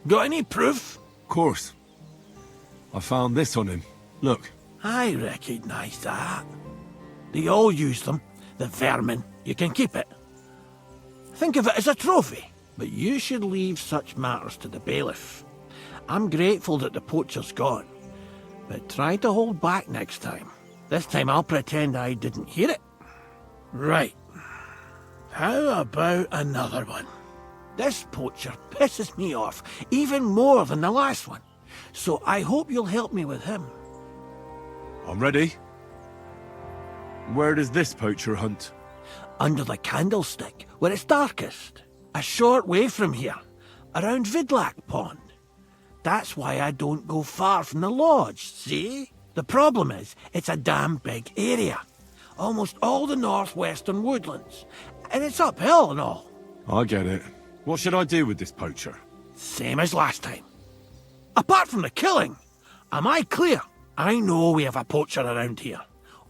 Got any proof? Of course. I found this on him. Look. I recognise that. They all use them, the vermin. You can keep it. Think of it as a trophy, but you should leave such matters to the bailiff. I'm grateful that the poacher's gone, but try to hold back next time. This time I'll pretend I didn't hear it. Right. How about another one? This poacher pisses me off even more than the last one, so I hope you'll help me with him. I'm ready. Where does this poacher hunt? Under the candlestick, where it's darkest. A short way from here, around Vidlac Pond. That's why I don't go far from the lodge, see? The problem is, it's a damn big area. Almost all the northwestern woodlands. And it's uphill and all. I get it. What should I do with this poacher? Same as last time. Apart from the killing, am I clear? I know we have a poacher around here.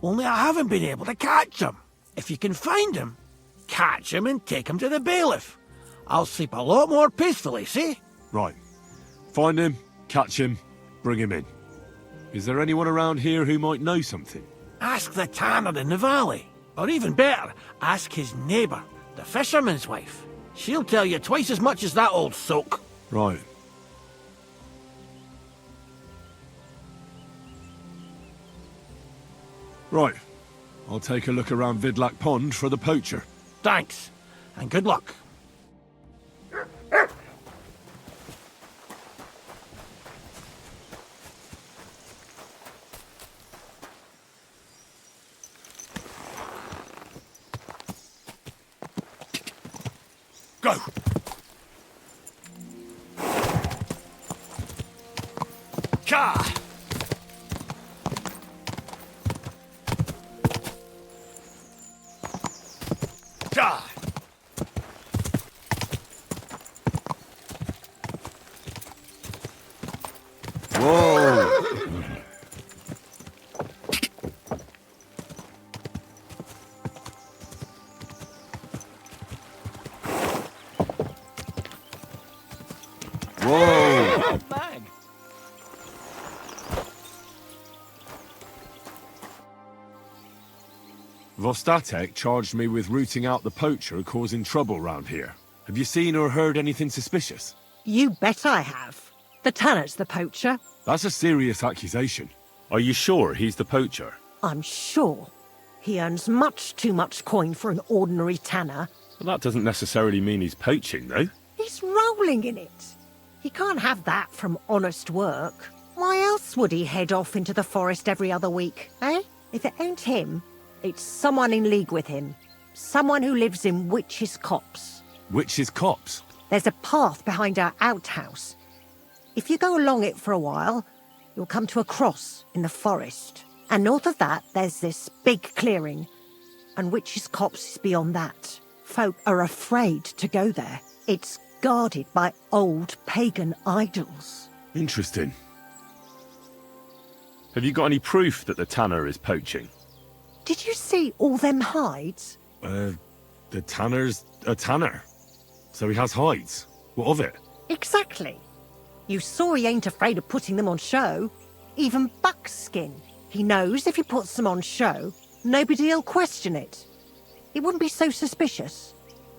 Only I haven't been able to catch him. If you can find him, catch him and take him to the bailiff. I'll sleep a lot more peacefully, see? Right. Find him, catch him, bring him in. Is there anyone around here who might know something? Ask the tanner in the valley. Or even better, ask his neighbour, the fisherman's wife. She'll tell you twice as much as that old soak. Right. Right. I'll take a look around Vidlac Pond for the poacher. Thanks, and good luck. Go! Ka! Ka! Whoa! Whoa! Vostatek charged me with rooting out the poacher causing trouble round here. Have you seen or heard anything suspicious? You bet I have. The tanner's the poacher. That's a serious accusation. Are you sure he's the poacher? I'm sure. He earns much too much coin for an ordinary tanner. Well, that doesn't necessarily mean he's poaching, though. He's rolling in it. He can't have that from honest work. Why else would he head off into the forest every other week, eh? If it ain't him, it's someone in league with him. Someone who lives in Witch's Copse. Witch's Copse? There's a path behind our outhouse. If you go along it for a while, you'll come to a cross in the forest. And north of that, there's this big clearing, and witches' copse is beyond that. Folk are afraid to go there. It's guarded by old pagan idols. Interesting. Have you got any proof that the tanner is poaching? Did you see all them hides? The tanner's a tanner. So he has hides. What of it? Exactly. You saw he ain't afraid of putting them on show. Even buckskin. He knows if he puts them on show, nobody'll question it. He wouldn't be so suspicious.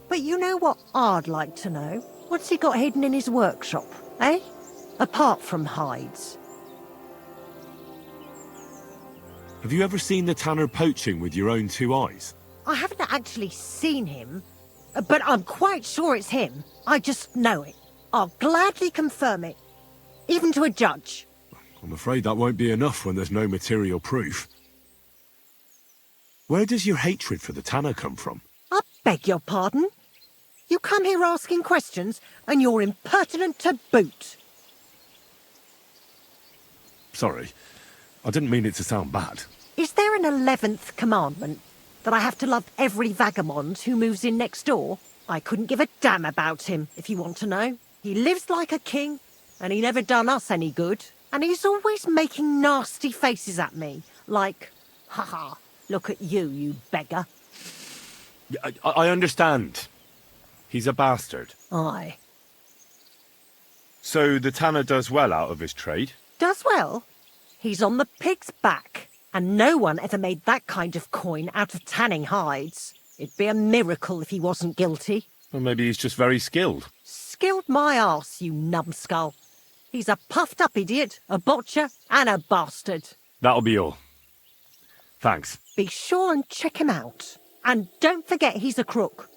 But you know what I'd like to know? What's he got hidden in his workshop, eh? Apart from hides. Have you ever seen the tanner poaching with your own two eyes? I haven't actually seen him, but I'm quite sure it's him. I just know it. I'll gladly confirm it, even to a judge. I'm afraid that won't be enough when there's no material proof. Where does your hatred for the tanner come from? I beg your pardon? You come here asking questions, and you're impertinent to boot. Sorry, I didn't mean it to sound bad. Is there an 11th commandment? That I have to love every vagabond who moves in next door? I couldn't give a damn about him, if you want to know. He lives like a king, and he never done us any good. And he's always making nasty faces at me, like, ha, look at you, you beggar. I understand. He's a bastard. Aye. So the tanner does well out of his trade? Does well. He's on the pig's back, and no one ever made that kind of coin out of tanning hides. It'd be a miracle if he wasn't guilty. Or maybe he's just very skilled. Skilled my arse, you numbskull. He's a puffed-up idiot, a botcher, and a bastard. That'll be all. Thanks. Be sure and check him out. And don't forget he's a crook.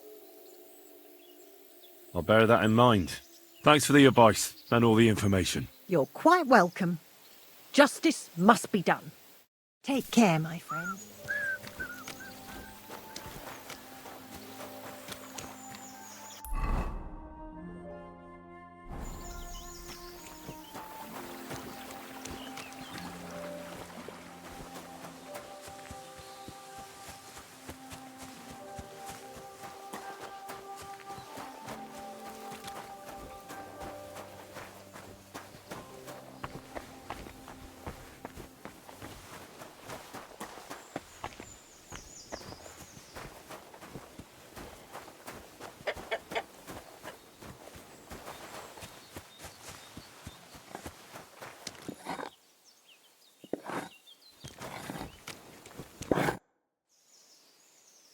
I'll bear that in mind. Thanks for the advice and all the information. You're quite welcome. Justice must be done. Take care, my friend.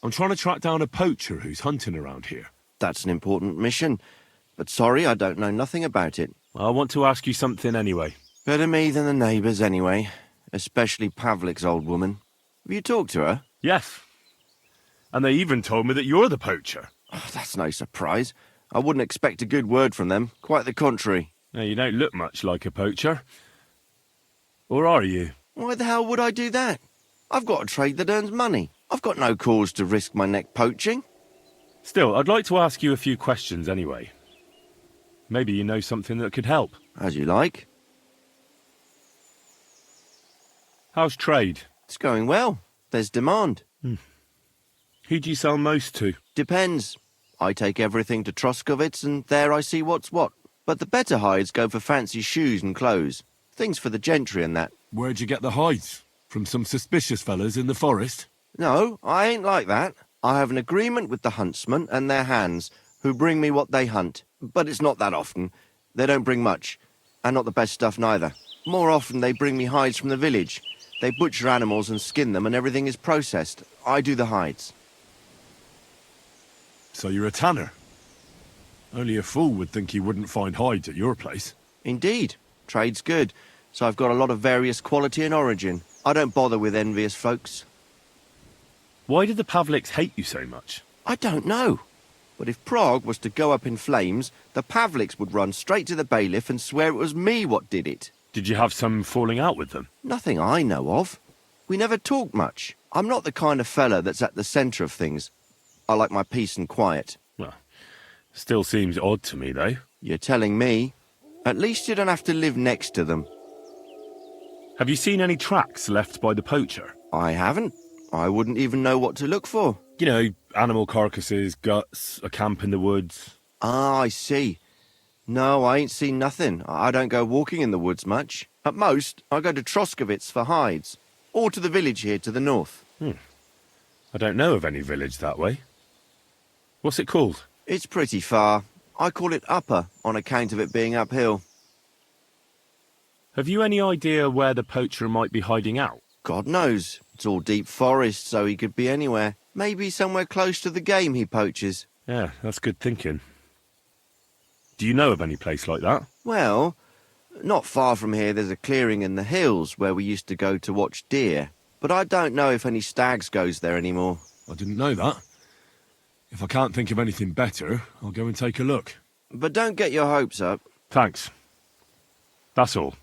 I'm trying to track down a poacher who's hunting around here. That's an important mission. But sorry, I don't know nothing about it. I want to ask you something anyway. Better me than the neighbours anyway. Especially Pavlik's old woman. Have you talked to her? Yes. And they even told me that you're the poacher. Oh, that's no surprise. I wouldn't expect a good word from them. Quite the contrary. Now, you don't look much like a poacher. Or are you? Why the hell would I do that? I've got a trade that earns money. I've got no cause to risk my neck poaching. Still, I'd like to ask you a few questions anyway. Maybe you know something that could help. As you like. How's trade? It's going well. There's demand. Who do you sell most to? Depends. I take everything to Troskovitz and there I see what's what. But the better hides go for fancy shoes and clothes. Things for the gentry and that. Where'd you get the hides? From some suspicious fellas in the forest? No, I ain't like that. I have an agreement with the huntsmen and their hands, who bring me what they hunt. But it's not that often. They don't bring much. And not the best stuff neither. More often they bring me hides from the village. They butcher animals and skin them and everything is processed. I do the hides. So you're a tanner? Only a fool would think you wouldn't find hides at your place. Indeed. Trade's good. So I've got a lot of various quality and origin. I don't bother with envious folks. Why did the Pavliks hate you so much? I don't know. But if Prague was to go up in flames, the Pavliks would run straight to the bailiff and swear it was me what did it. Did you have some falling out with them? Nothing I know of. We never talk much. I'm not the kind of fella that's at the centre of things. I like my peace and quiet. Well, still seems odd to me, though. You're telling me. At least you don't have to live next to them. Have you seen any tracks left by the poacher? I haven't. I wouldn't even know what to look for. You know, animal carcasses, guts, a camp in the woods. Ah, I see. No, I ain't seen nothing. I don't go walking in the woods much. At most, I go to Troskovitz for hides, or to the village here to the north. I don't know of any village that way. What's it called? It's pretty far. I call it Upper on account of it being uphill. Have you any idea where the poacher might be hiding out? God knows. It's all deep forest, so he could be anywhere. Maybe somewhere close to the game he poaches. Yeah, that's good thinking. Do you know of any place like that? Well, not far from here there's a clearing in the hills where we used to go to watch deer. But I don't know if any stags goes there anymore. I didn't know that. If I can't think of anything better, I'll go and take a look. But don't get your hopes up. Thanks. That's all.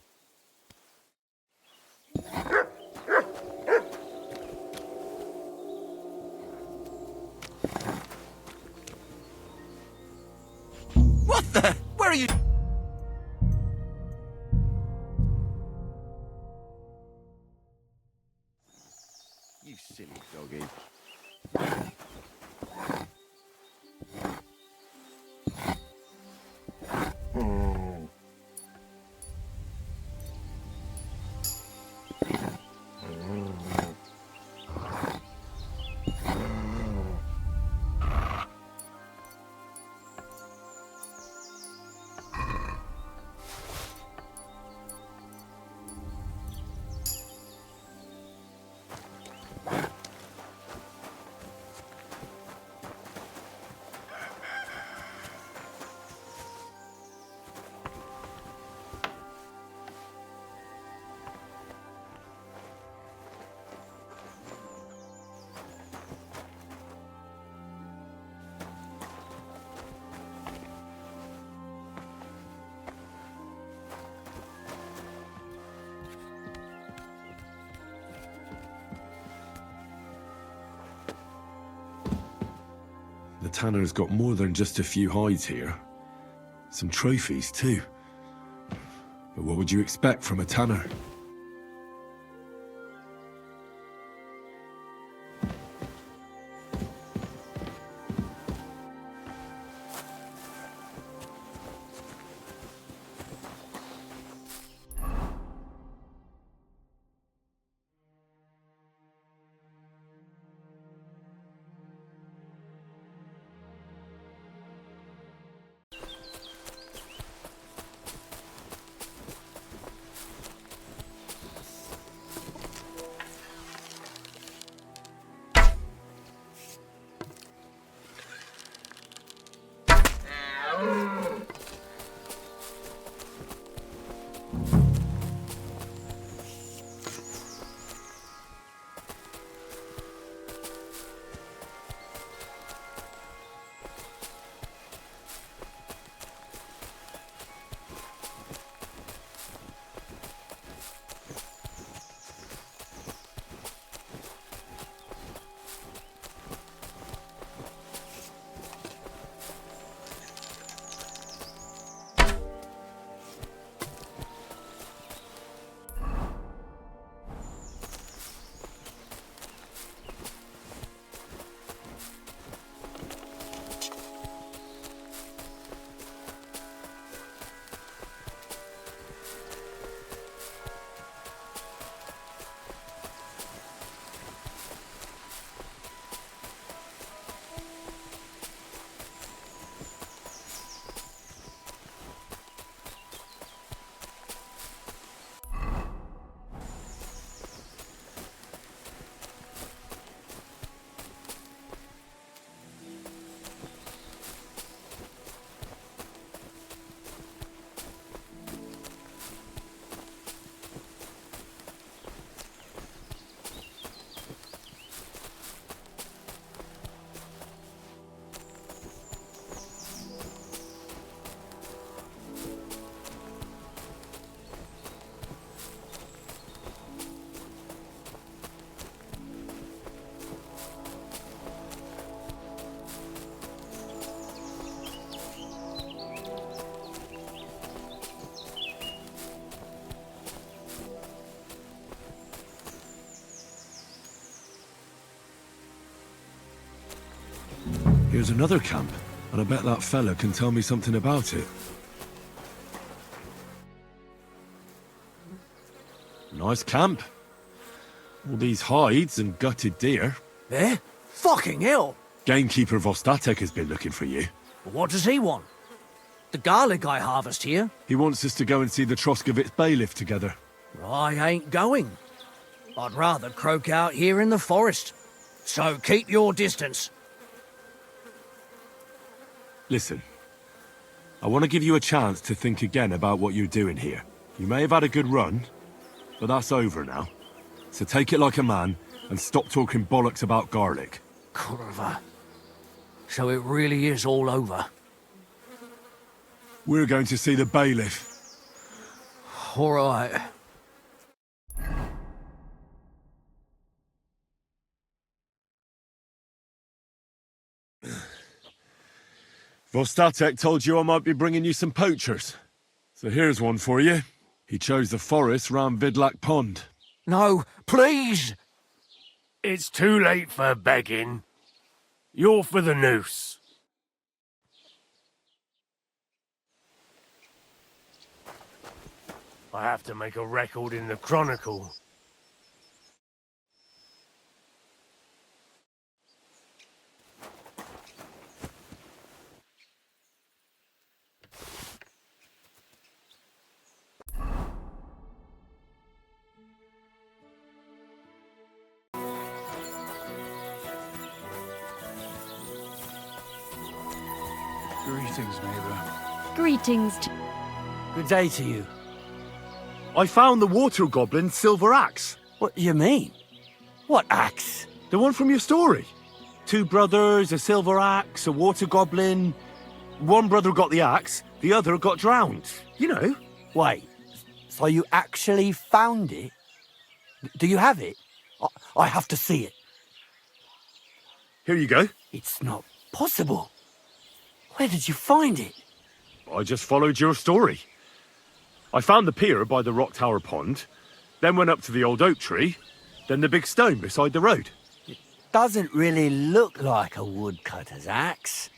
What the? Where are you? You silly doggy. The tanner's got more than just a few hides here. Some trophies, too. But what would you expect from a tanner? Here's another camp, and I bet that fella can tell me something about it. Nice camp. All these hides and gutted deer. Eh? Fucking hell! Gamekeeper Vostatek has been looking for you. What does he want? The garlic I harvest here? He wants us to go and see the Troskovitz bailiff together. I ain't going. I'd rather croak out here in the forest. So keep your distance. Listen, I want to give you a chance to think again about what you're doing here. You may have had a good run, but that's over now. So take it like a man and stop talking bollocks about garlic. Kurva. So it really is all over. We're going to see the bailiff. All right. Vostatek told you I might be bringing you some poachers. So here's one for you. He chose the forest round Vidlak Pond. No, please! It's too late for begging. You're for the noose. I have to make a record in the Chronicle. Greetings, neighbor. Greetings to... Good day to you. I found the water goblin's silver axe. What do you mean? What axe? The one from your story. 2 brothers, a silver axe, a water goblin. One brother got the axe, the other got drowned. You know. Wait, so you actually found it? Do you have it? I have to see it. Here you go. It's not possible. Where did you find it? I just followed your story. I found the pier by the rock tower pond, then went up to the old oak tree, then the big stone beside the road. Doesn't really look like a woodcutter's axe.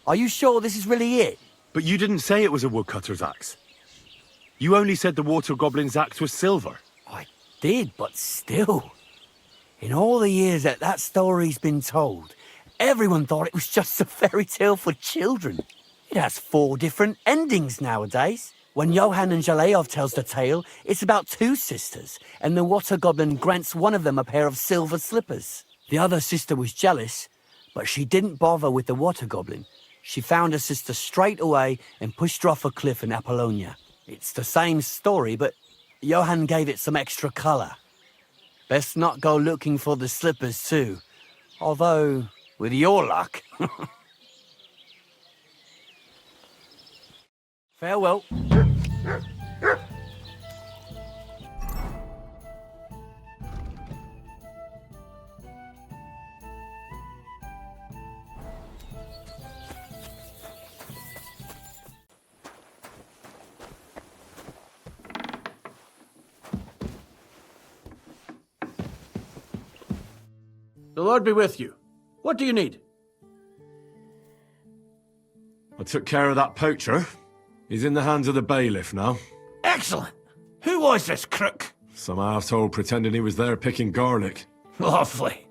Are you sure this is really it? But you didn't say it was a woodcutter's axe. You only said the water goblin's axe was silver. I did, but still. In all the years that story's been told, everyone thought it was just a fairy tale for children. It has 4 different endings nowadays. When Johann and Jaleov tells the tale, it's about 2 sisters, and the water goblin grants one of them a pair of silver slippers. The other sister was jealous, but she didn't bother with the water goblin. She found her sister straight away and pushed her off a cliff in Apollonia. It's the same story, but Johann gave it some extra colour. Best not go looking for the slippers too. Although, with your luck... Farewell. The Lord be with you. What do you need? I took care of that poacher. He's in the hands of the bailiff now. Excellent. Who was this crook? Some asshole pretending he was there picking garlic. Lovely.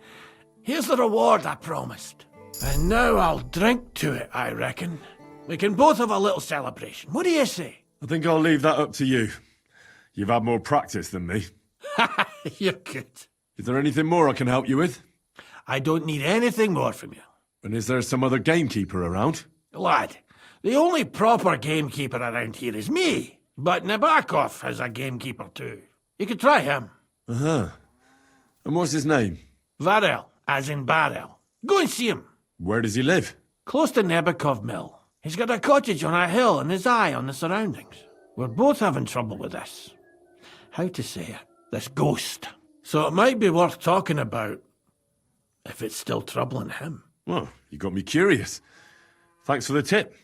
Here's the reward I promised. And now I'll drink to it, I reckon. We can both have a little celebration. What do you say? I think I'll leave that up to you. You've had more practice than me. You're good. Is there anything more I can help you with? I don't need anything more from you. And is there some other gamekeeper around? Lad, the only proper gamekeeper around here is me. But Nabokov has a gamekeeper too. You could try him. Uh-huh. And what's his name? Varel, as in barrel. Go and see him. Where does he live? Close to Nabokov Mill. He's got a cottage on a hill and his eye on the surroundings. We're both having trouble with this. How to say it? This ghost. So it might be worth talking about if it's still troubling him. Well, you got me curious. Thanks for the tip.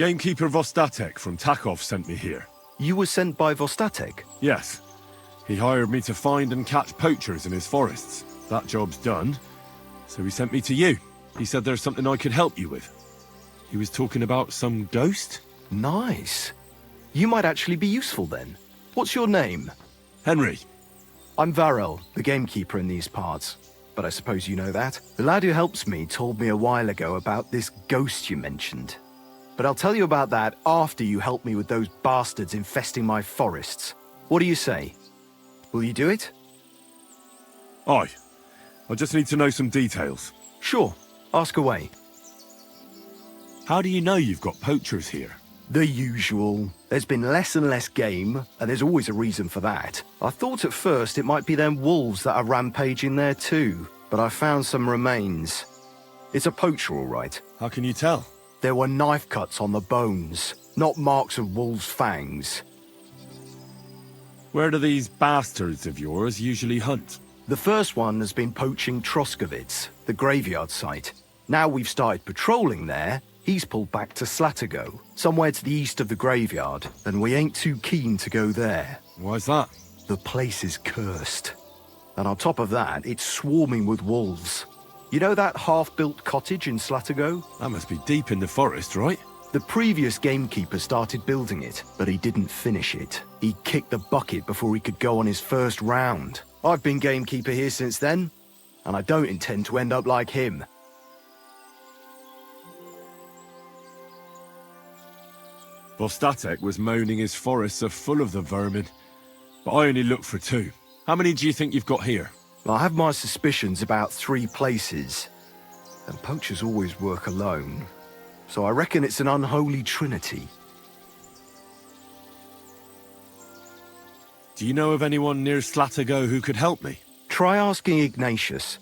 Gamekeeper Vostatek from Takov sent me here. You were sent by Vostatek? Yes. He hired me to find and catch poachers in his forests. That job's done, so he sent me to you. He said there's something I could help you with. He was talking about some ghost? Nice. You might actually be useful then. What's your name? Henry. I'm Varel, the gamekeeper in these parts. But I suppose you know that. The lad who helps me told me a while ago about this ghost you mentioned. But I'll tell you about that after you help me with those bastards infesting my forests. What do you say? Will you do it? Aye. I just need to know some details. Sure. Ask away. How do you know you've got poachers here? The usual. There's been less and less game, and there's always a reason for that. I thought at first it might be them wolves that are rampaging there too, but I found some remains. It's a poacher, all right. How can you tell? There were knife cuts on the bones, not marks of wolves' fangs. Where do these bastards of yours usually hunt? The first one has been poaching Troskovitz, the graveyard site. Now we've started patrolling there, he's pulled back to Slatigo, somewhere to the east of the graveyard, and we ain't too keen to go there. Why's that? The place is cursed. And on top of that, it's swarming with wolves. You know that half-built cottage in Slatigo? That must be deep in the forest, right? The previous gamekeeper started building it, but he didn't finish it. He kicked the bucket before he could go on his first round. I've been gamekeeper here since then, and I don't intend to end up like him. Vostatek was moaning his forests are full of the vermin, but I only looked for 2. How many do you think you've got here? I have my suspicions about 3 places, and poachers always work alone, so I reckon it's an unholy trinity. Do you know of anyone near Slatigo who could help me? Try asking Ignatius,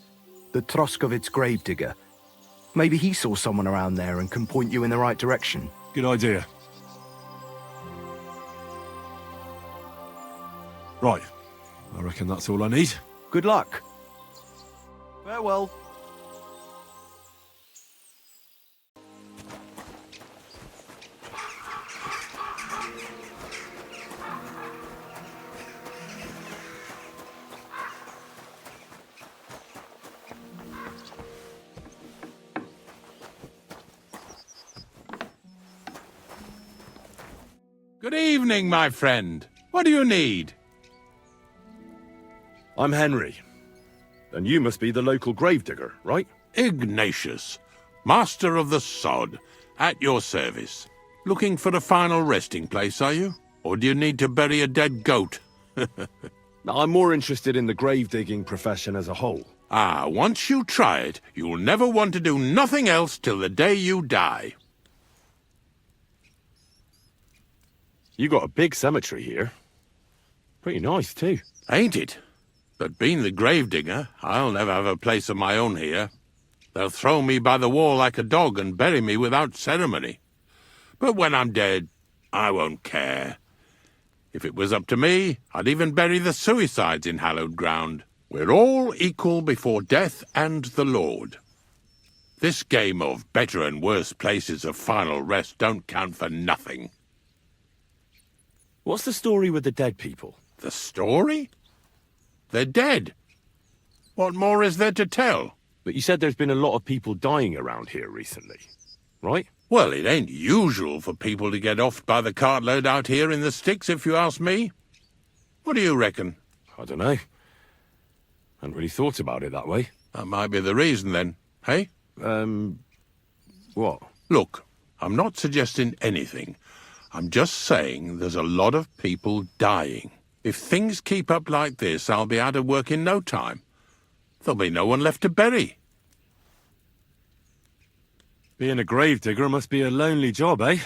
the Troskovitz gravedigger. Maybe he saw someone around there and can point you in the right direction. Good idea. Right. I reckon that's all I need. Good luck. Farewell. Good evening, my friend. What do you need? I'm Henry. And you must be the local gravedigger, right? Ignatius, master of the sod, at your service. Looking for a final resting place, are you? Or do you need to bury a dead goat? I'm more interested in the grave-digging profession as a whole. Ah, once you try it, you'll never want to do nothing else till the day you die. You got a big cemetery here. Pretty nice, too. Ain't it? But being the gravedigger, I'll never have a place of my own here. They'll throw me by the wall like a dog and bury me without ceremony. But when I'm dead, I won't care. If it was up to me, I'd even bury the suicides in hallowed ground. We're all equal before death and the Lord. This game of better and worse places of final rest don't count for nothing. What's the story with the dead people? The story? They're dead. What more is there to tell? But you said there's been a lot of people dying around here recently, right? Well, it ain't usual for people to get offed by the cartload out here in the sticks, if you ask me. What do you reckon? I don't know. Hadn't really thought about it that way. That might be the reason, then, hey? What? Look, I'm not suggesting anything. I'm just saying there's a lot of people dying. If things keep up like this, I'll be out of work in no time. There'll be no one left to bury. Being a gravedigger must be a lonely job, eh?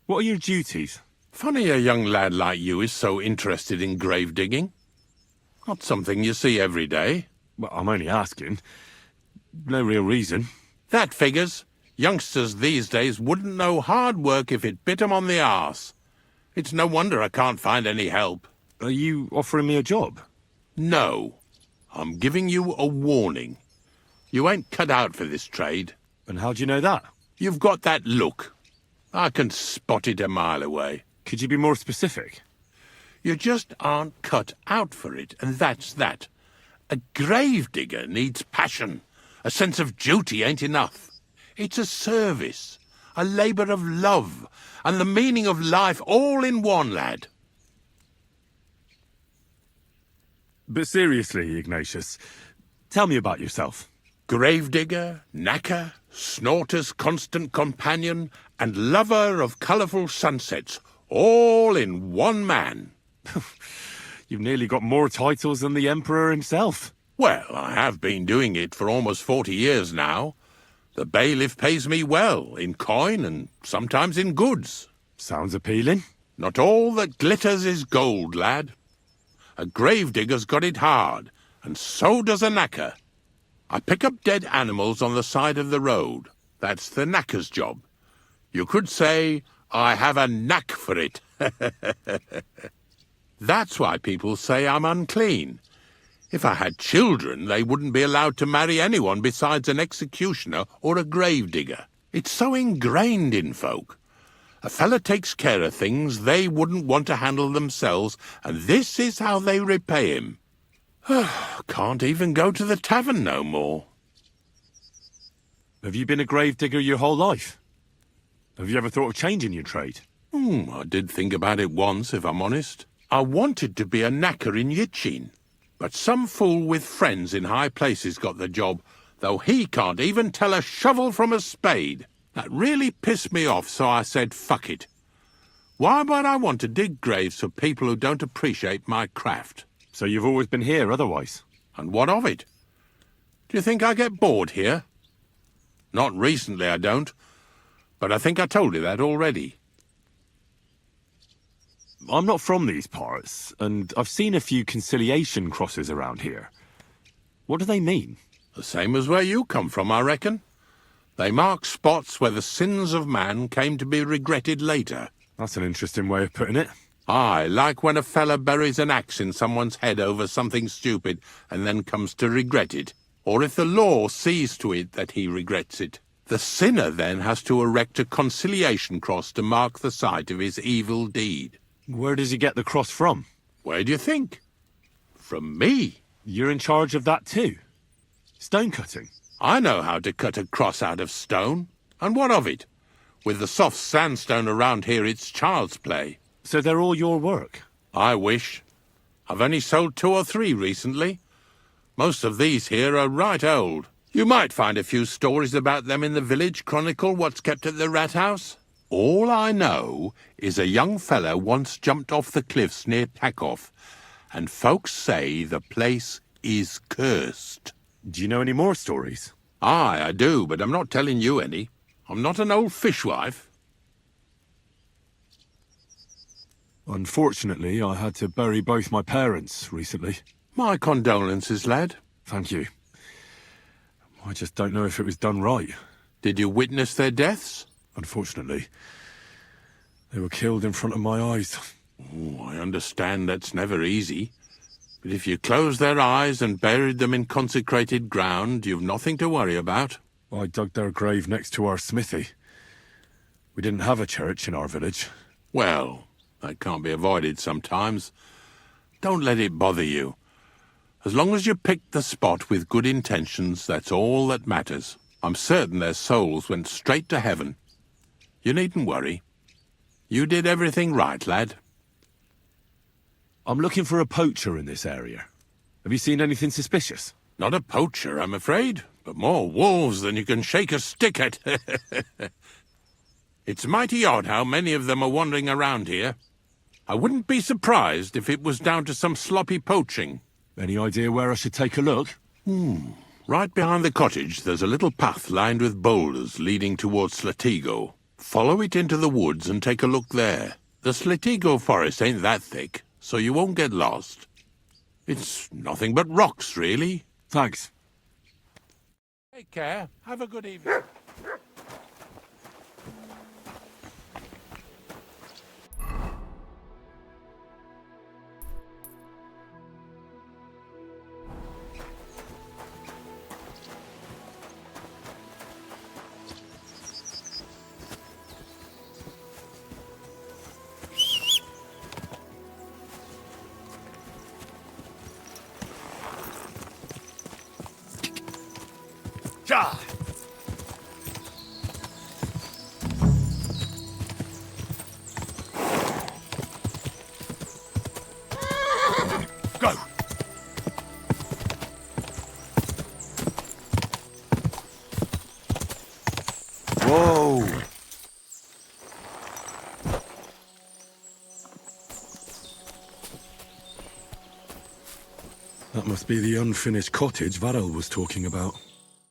What are your duties? Funny a young lad like you is so interested in grave digging. Not something you see every day. Well, I'm only asking. No real reason. That figures. Youngsters these days wouldn't know hard work if it bit 'em on the arse. It's no wonder I can't find any help. Are you offering me a job? No. I'm giving you a warning. You ain't cut out for this trade. And how do you know that? You've got that look. I can spot it a mile away. Could you be more specific? You just aren't cut out for it, and that's that. A gravedigger needs passion. A sense of duty ain't enough. It's a service, a labour of love, and the meaning of life all in one, lad. But seriously, Ignatius, tell me about yourself. Gravedigger, knacker, snorter's constant companion, and lover of colourful sunsets, all in one man. You've nearly got more titles than the Emperor himself. Well, I have been doing it for almost 40 years now. The bailiff pays me well, in coin and sometimes in goods. Sounds appealing. Not all that glitters is gold, lad. A gravedigger's got it hard, and so does a knacker. I pick up dead animals on the side of the road. That's the knacker's job. You could say I have a knack for it. That's why people say I'm unclean. If I had children, they wouldn't be allowed to marry anyone besides an executioner or a gravedigger. It's so ingrained in folk. A fella takes care of things they wouldn't want to handle themselves, and this is how they repay him. Can't even go to the tavern no more. Have you been a gravedigger your whole life? Have you ever thought of changing your trade? I did think about it once, if I'm honest. I wanted to be a knacker in Yitchin, but some fool with friends in high places got the job, though he can't even tell a shovel from a spade. That really pissed me off, so I said, fuck it. Why would I want to dig graves for people who don't appreciate my craft? So you've always been here otherwise? And what of it? Do you think I get bored here? Not recently, I don't. But I think I told you that already. I'm not from these parts, and I've seen a few conciliation crosses around here. What do they mean? The same as where you come from, I reckon. They mark spots where the sins of man came to be regretted later. That's an interesting way of putting it. Aye, like when a fella buries an axe in someone's head over something stupid and then comes to regret it. Or if the law sees to it that he regrets it. The sinner then has to erect a conciliation cross to mark the site of his evil deed. Where does he get the cross from? Where do you think? From me. You're in charge of that too? Stone cutting? I know how to cut a cross out of stone. And what of it? With the soft sandstone around here, it's child's play. So they're all your work? I wish. I've only sold 2 or 3 recently. Most of these here are right old. You might find a few stories about them in the village chronicle what's kept at the rat house. All I know is a young fellow once jumped off the cliffs near Takoff, and folks say the place is cursed. Do you know any more stories? Aye, I do, but I'm not telling you any. I'm not an old fishwife. Unfortunately, I had to bury both my parents recently. My condolences, lad. Thank you. I just don't know if it was done right. Did you witness their deaths? Unfortunately. They were killed in front of my eyes. Oh, I understand that's never easy. But if you closed their eyes and buried them in consecrated ground, you've nothing to worry about. I dug their grave next to our smithy. We didn't have a church in our village. Well, that can't be avoided sometimes. Don't let it bother you. As long as you picked the spot with good intentions, that's all that matters. I'm certain their souls went straight to heaven. You needn't worry. You did everything right, lad. I'm looking for a poacher in this area. Have you seen anything suspicious? Not a poacher, I'm afraid, but more wolves than you can shake a stick at. It's mighty odd how many of them are wandering around here. I wouldn't be surprised if it was down to some sloppy poaching. Any idea where I should take a look? Right behind the cottage, there's a little path lined with boulders leading towards Slatigo. Follow it into the woods and take a look there. The Slatigo forest ain't that thick, so you won't get lost. It's nothing but rocks, really. Thanks. Take care. Have a good evening. Ja! Go! Whoa! That must be the unfinished cottage Varel was talking about.